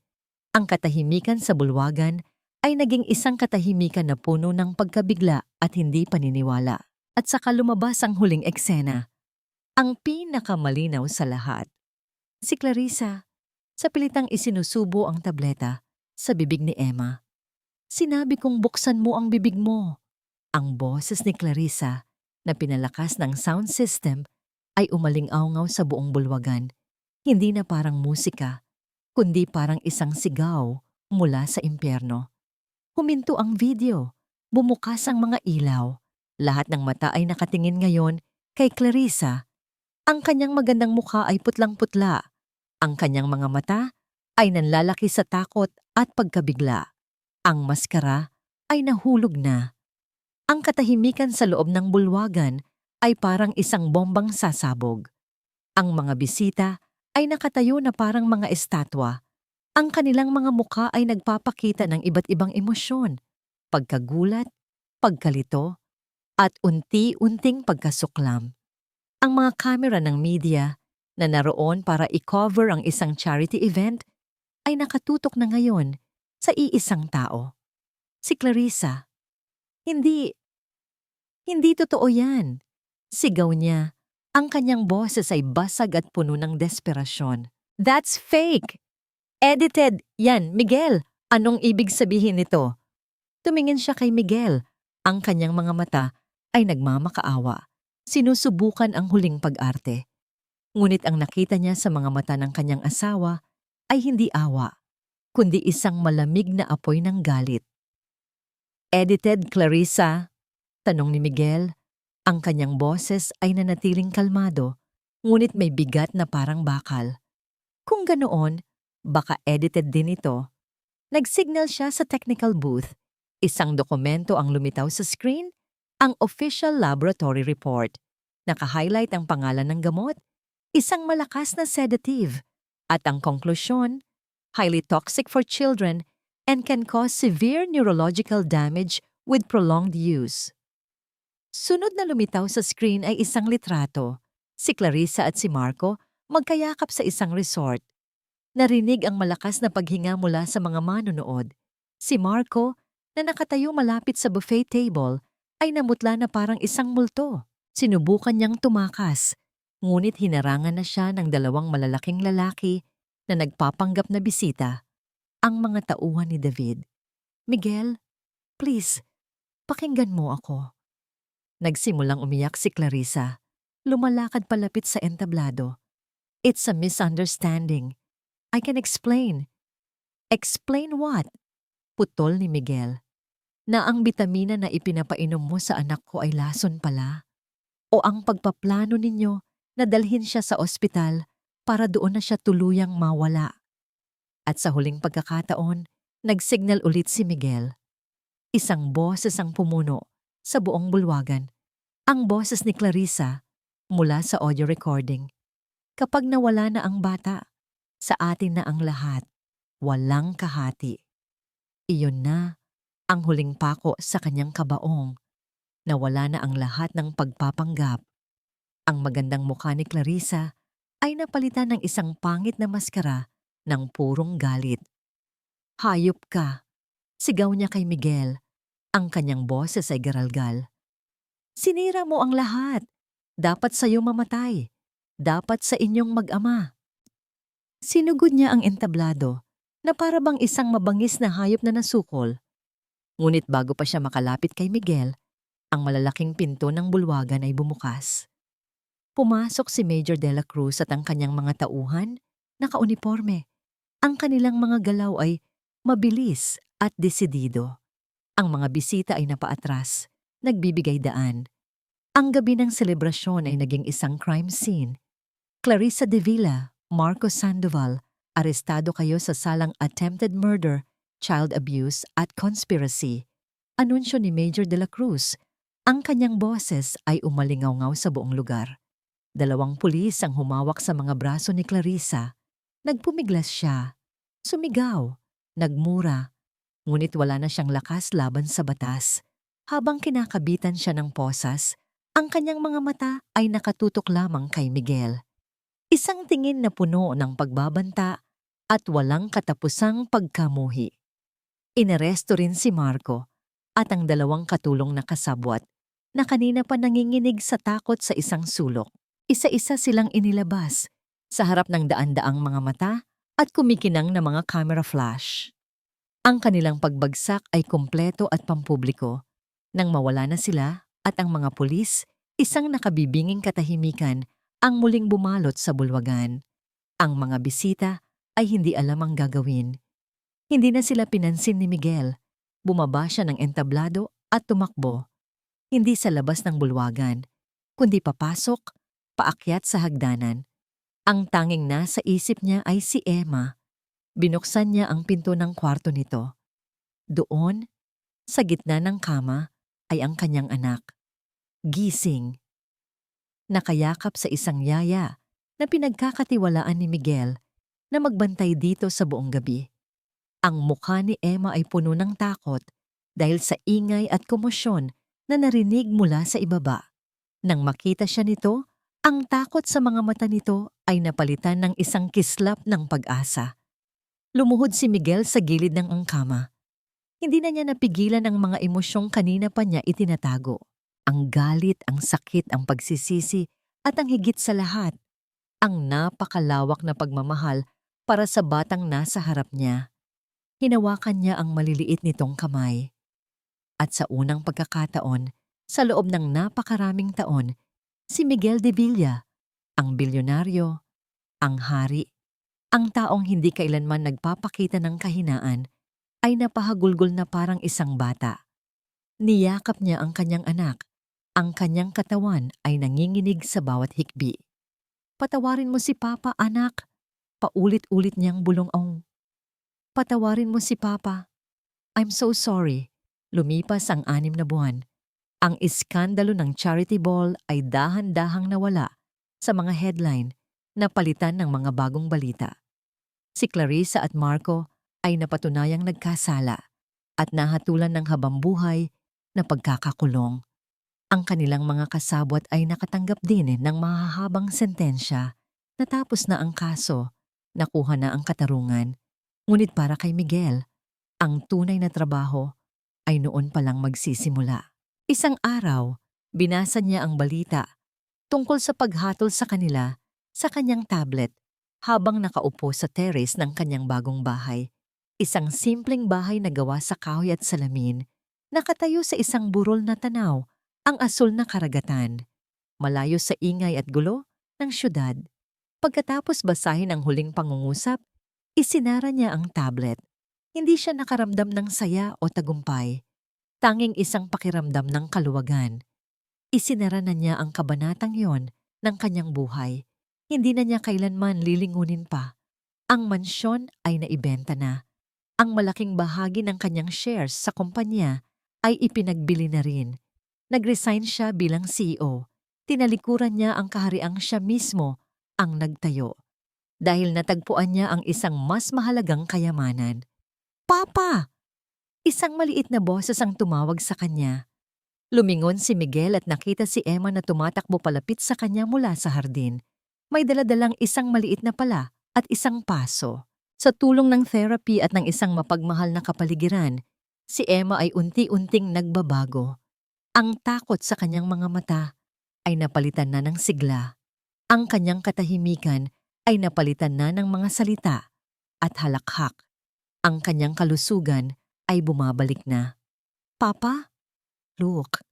Ang katahimikan sa bulwagan ay naging isang katahimikan na puno ng pagkabigla at hindi paniniwala. At saka lumabas ang huling eksena. Ang pinakamalinaw sa lahat. Si Clarissa, sa pilitang isinusubo ang tableta sa bibig ni Emma. Sinabi kong buksan mo ang bibig mo. Ang boses ni Clarissa na pinalakas ng sound system ay umaling-awngaw sa buong bulwagan. Hindi na parang musika, kundi parang isang sigaw mula sa impyerno. Huminto ang video, bumukas ang mga ilaw. Lahat ng mata ay nakatingin ngayon kay Clarissa. Ang kanyang magandang mukha ay putlang-putla. Ang kanyang mga mata ay nanlalaki sa takot at pagkabigla. Ang maskara ay nahulog na. Ang katahimikan sa loob ng bulwagan ay parang isang bombang sasabog. Ang mga bisita ay nakatayo na parang mga estatwa. Ang kanilang mga mukha ay nagpapakita ng iba't ibang emosyon, pagkagulat, pagkalito, at unti-unting pagkasuklam. Ang mga kamera ng media na naroon para i-cover ang isang charity event ay nakatutok na ngayon sa iisang tao. Si Clarissa. Hindi totoo yan. Sigaw niya. Ang kanyang boses ay basag at puno ng desperasyon. That's fake! Edited! Yan, Miguel! Anong ibig sabihin nito? Tumingin siya kay Miguel. Ang kanyang mga mata ay nagmamakaawa. Sinusubukan ang huling pag-arte. Ngunit ang nakita niya sa mga mata ng kanyang asawa ay hindi awa, kundi isang malamig na apoy ng galit. Edited, Clarissa? Tanong ni Miguel. Ang kanyang boses ay nanatiling kalmado, ngunit may bigat na parang bakal. Kung ganoon, baka edited din ito. Nag-signal siya sa technical booth. Isang dokumento ang lumitaw sa screen, ang official laboratory report. Naka-highlight ang pangalan ng gamot, isang malakas na sedative, at ang konklusyon, highly toxic for children and can cause severe neurological damage with prolonged use. Sunod na lumitaw sa screen ay isang litrato. Si Clarissa at si Marco magkayakap sa isang resort. Narinig ang malakas na paghinga mula sa mga manonood. Si Marco, na nakatayo malapit sa buffet table, ay namutla na parang isang multo. Sinubukan niyang tumakas, ngunit hinarangan na siya ng dalawang malalaking lalaki na nagpapanggap na bisita, ang mga tauhan ni David. Miguel, please, pakinggan mo ako. Nagsimulang umiyak si Clarissa. Lumalakad palapit sa entablado. It's a misunderstanding. I can explain. Explain what? Putol ni Miguel, na ang bitamina na ipinapainom mo sa anak ko ay lason pala? O ang pagpaplano ninyo na dalhin siya sa ospital para doon na siya tuluyang mawala? At sa huling pagkakataon, nagsignal ulit si Miguel. Isang boses ang pumuno sa buong bulwagan. Ang boses ni Clarissa mula sa audio recording. Kapag nawala na ang bata, sa atin na ang lahat. Walang kahati. Iyon na ang huling pako sa kanyang kabaong. Nawala na ang lahat ng pagpapanggap. Ang magandang mukha ni Clarissa ay napalitan ng isang pangit na maskara ng purong galit. Hayop ka! Sigaw niya kay Miguel. Ang kanyang boses ay garalgal. Sinira mo ang lahat. Dapat sa'yo mamatay. Dapat sa inyong mag-ama. Sinugod niya ang entablado na para bang isang mabangis na hayop na nasukol. Ngunit bago pa siya makalapit kay Miguel, ang malalaking pinto ng bulwagan ay bumukas. Pumasok si Major De La Cruz at ang kanyang mga tauhan, nakauniporme. Ang kanilang mga galaw ay mabilis at desidido. Ang mga bisita ay napaatras, nagbibigay daan. Ang gabi ng selebrasyon ay naging isang crime scene. Clarissa de Villa, Marco Sandoval, arestado kayo sa salang attempted murder, child abuse at conspiracy. Anunsyo ni Major De La Cruz. Ang kanyang boses ay umalingaw-ngaw sa buong lugar. 2 pulis ang humawak sa mga braso ni Clarissa. Nagpumiglas siya, sumigaw, nagmura, ngunit wala na siyang lakas laban sa batas. Habang kinakabitan siya ng posas, ang kanyang mga mata ay nakatutok lamang kay Miguel. Isang tingin na puno ng pagbabanta at walang katapusang pagkamuhi. Inaresto rin si Marco at ang 2 katulong na kasabwat na kanina pa nanginginig sa takot sa isang sulok. Isa-isa silang inilabas sa harap ng daan-daang mga mata at kumikinang na mga camera flash. Ang kanilang pagbagsak ay kumpleto at pampubliko. Nang mawala na sila at ang mga pulis, isang nakabibinging katahimikan ang muling bumalot sa bulwagan. Ang mga bisita ay hindi alam ang gagawin. Hindi na sila pinansin ni Miguel. Bumaba siya ng entablado at tumakbo. Hindi sa labas ng bulwagan, kundi papasok, paakyat sa hagdanan. Ang tanging nasa isip niya ay si Emma. Binuksan niya ang pinto ng kwarto nito. Doon, sa gitna ng kama, ay ang kanyang anak. Gising. Nakayakap sa isang yaya na pinagkakatiwalaan ni Miguel na magbantay dito sa buong gabi. Ang mukha ni Emma ay puno ng takot dahil sa ingay at komosyon na narinig mula sa ibaba. Nang makita siya nito, ang takot sa mga mata nito ay napalitan ng isang kislap ng pag-asa. Lumuhod si Miguel sa gilid ng angkama. Hindi na niya napigilan ang mga emosyong kanina pa niya itinatago. Ang galit, ang sakit, ang pagsisisi, at ang higit sa lahat, ang napakalawak na pagmamahal para sa batang nasa harap niya. Hinawakan niya ang maliliit nitong kamay. At sa unang pagkakataon, sa loob ng napakaraming taon, si Miguel de Villa, ang bilyonaryo, ang hari, ang taong hindi kailanman nagpapakita ng kahinaan, ay napahagulgol na parang isang bata. Niyakap niya ang kanyang anak. Ang kanyang katawan ay nanginginig sa bawat hikbi. Patawarin mo si Papa, anak. Paulit-ulit niyang bulong-ong. Patawarin mo si Papa. I'm so sorry. Lumipas ang 6 na buwan. Ang iskandalo ng charity ball ay dahan-dahang nawala sa mga headline na palitan ng mga bagong balita. Si Clarissa at Marco ay napatunayang nagkasala at nahatulan ng habambuhay na pagkakakulong. Ang kanilang mga kasabwat ay nakatanggap din ng mahahabang sentensya. Natapos na ang kaso, nakuha na ang katarungan. Ngunit para kay Miguel, ang tunay na trabaho ay noon palang magsisimula. Isang araw, binasa niya ang balita tungkol sa paghatol sa kanila sa kanyang tablet habang nakaupo sa terrace ng kanyang bagong bahay. Isang simpleng bahay na gawa sa kahoy at salamin, nakatayo sa isang burol na tanaw, ang asul na karagatan, malayo sa ingay at gulo ng syudad. Pagkatapos basahin ang huling pangungusap, isinara niya ang tablet. Hindi siya nakaramdam ng saya o tagumpay, tanging isang pakiramdam ng kaluwagan. Isinara na niya ang kabanatang yon ng kanyang buhay. Hindi na niya kailanman lilingunin pa. Ang mansyon ay naibenta na. Ang malaking bahagi ng kanyang shares sa kumpanya ay ipinagbili na rin. Nag-resign siya bilang CEO. Tinalikuran niya ang kahariang siya mismo ang nagtayo. Dahil natagpuan niya ang isang mas mahalagang kayamanan. Papa! Isang maliit na boses ang tumawag sa kanya. Lumingon si Miguel at nakita si Emma na tumatakbo palapit sa kanya mula sa hardin. May daladalang isang maliit na pala at isang paso. Sa tulong ng therapy at ng isang mapagmahal na kapaligiran, si Emma ay unti-unting nagbabago. Ang takot sa kanyang mga mata ay napalitan na ng sigla. Ang kanyang katahimikan ay napalitan na ng mga salita at halakhak. Ang kanyang kalusugan ay bumabalik na. Papa? Look,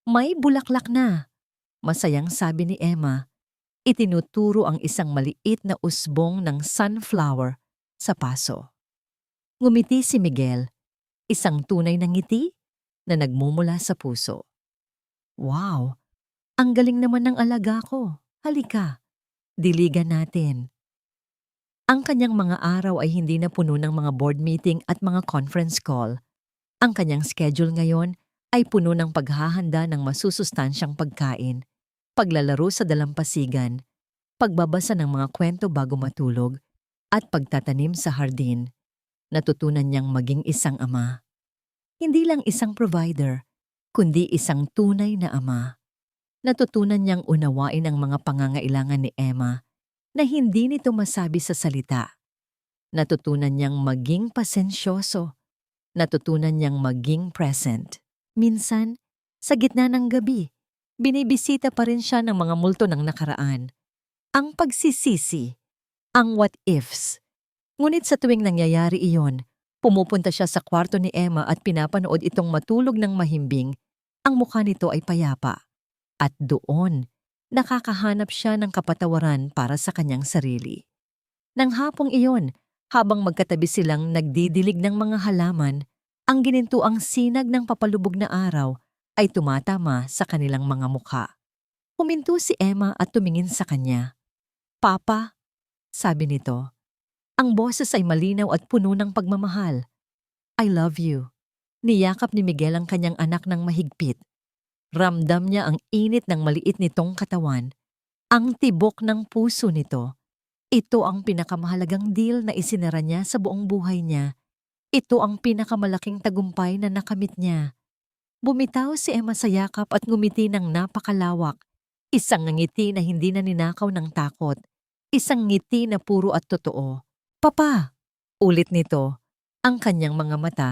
may bulaklak na. Masayang sabi ni Emma. Itinuturo ang isang maliit na usbong ng sunflower sa paso. Ngumiti si Miguel, isang tunay na ngiti na nagmumula sa puso. Wow, ang galing naman ng alaga ko. Halika, diligan natin. Ang kanyang mga araw ay hindi na puno ng mga board meeting at mga conference call. Ang kanyang schedule ngayon ay puno ng paghahanda ng masusustansyang pagkain, paglalaro sa dalampasigan, pagbabasa ng mga kwento bago matulog, at pagtatanim sa hardin. Natutunan niyang maging isang ama. Hindi lang isang provider, kundi isang tunay na ama. Natutunan niyang unawain ang mga pangangailangan ni Emma na hindi nito masabi sa salita. Natutunan niyang maging pasensyoso. Natutunan niyang maging present. Minsan, sa gitna ng gabi, binibisita pa rin siya ng mga multo ng nakaraan. Ang pagsisisi, ang what ifs. Ngunit sa tuwing nangyayari iyon, pumupunta siya sa kwarto ni Emma at pinapanood itong matulog ng mahimbing. Ang mukha nito ay payapa. At doon, nakakahanap siya ng kapatawaran para sa kanyang sarili. Nang hapong iyon, habang magkatabi silang nagdidilig ng mga halaman, ang ginintuang sinag ng papalubog na araw ay tumatama sa kanilang mga mukha. Huminto si Emma at tumingin sa kanya. Papa, sabi nito. Ang boses ay malinaw at puno ng pagmamahal. I love you. Niyakap ni Miguel ang kanyang anak ng mahigpit. Ramdam niya ang init ng maliit nitong katawan, ang tibok ng puso nito. Ito ang pinakamahalagang deal na isinara niya sa buong buhay niya. Ito ang pinakamalaking tagumpay na nakamit niya. Bumitaw si Emma sa yakap at ngumiti ng napakalawak. Isang ngiti na hindi na ninakaw ng takot. Isang ngiti na puro at totoo. Papa! Ulit nito, ang kanyang mga mata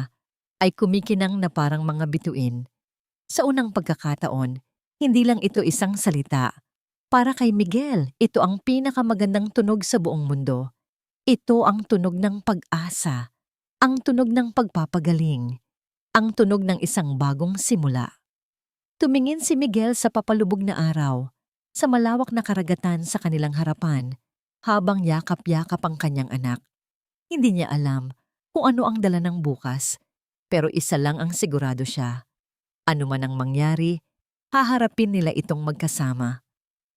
ay kumikinang na parang mga bituin. Sa unang pagkakataon, hindi lang ito isang salita. Para kay Miguel, ito ang pinakamagandang tunog sa buong mundo. Ito ang tunog ng pag-asa, ang tunog ng pagpapagaling, ang tunog ng isang bagong simula. Tumingin si Miguel sa papalubog na araw, sa malawak na karagatan sa kanilang harapan, habang yakap-yakap ang kanyang anak. Hindi niya alam kung ano ang dala ng bukas, pero isa lang ang sigurado siya. Ano man ang mangyari, haharapin nila itong magkasama.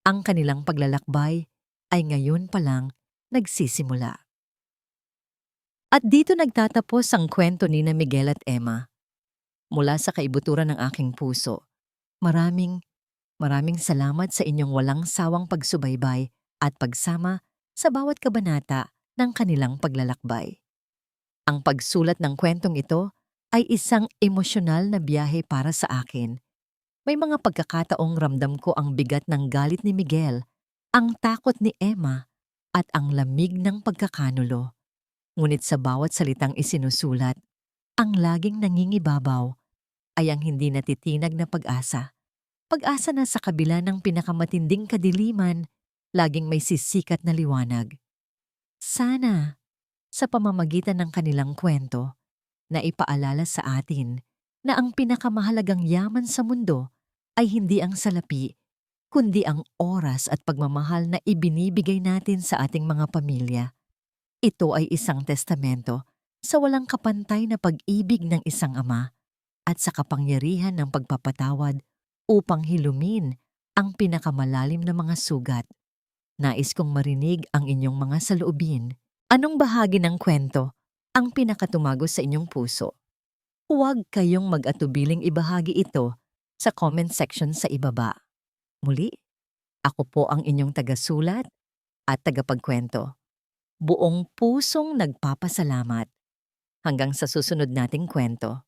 Ang kanilang paglalakbay ay ngayon pa lang nagsisimula. At dito nagtatapos ang kwento ni na Miguel at Emma. Mula sa kaibuturan ng aking puso, maraming salamat sa inyong walang sawang pagsubaybay at pagsama sa bawat kabanata ng kanilang paglalakbay. Ang pagsulat ng kwentong ito ay isang emosyonal na biyahe para sa akin. May mga pagkakataong ramdam ko ang bigat ng galit ni Miguel, ang takot ni Emma, at ang lamig ng pagkakanulo. Ngunit sa bawat salitang isinusulat, ang laging nangingibabaw ay ang hindi natitinag na pag-asa. Pag-asa na sa kabila ng pinakamatinding kadiliman, laging may sisikat na liwanag. Sana, sa pamamagitan ng kanilang kwento, na ipaalala sa atin na ang pinakamahalagang yaman sa mundo ay hindi ang salapi, kundi ang oras at pagmamahal na ibinibigay natin sa ating mga pamilya. Ito ay isang testamento sa walang kapantay na pag-ibig ng isang ama at sa kapangyarihan ng pagpapatawad upang hilumin ang pinakamalalim na mga sugat. Nais kong marinig ang inyong mga saloobin. Anong bahagi ng kwento ang pinakatumago sa inyong puso? Huwag kayong mag-atubiling ibahagi ito sa comment section sa ibaba. Muli, ako po ang inyong tagasulat at tagapagkwento. Buong pusong nagpapasalamat. Hanggang sa susunod nating kwento.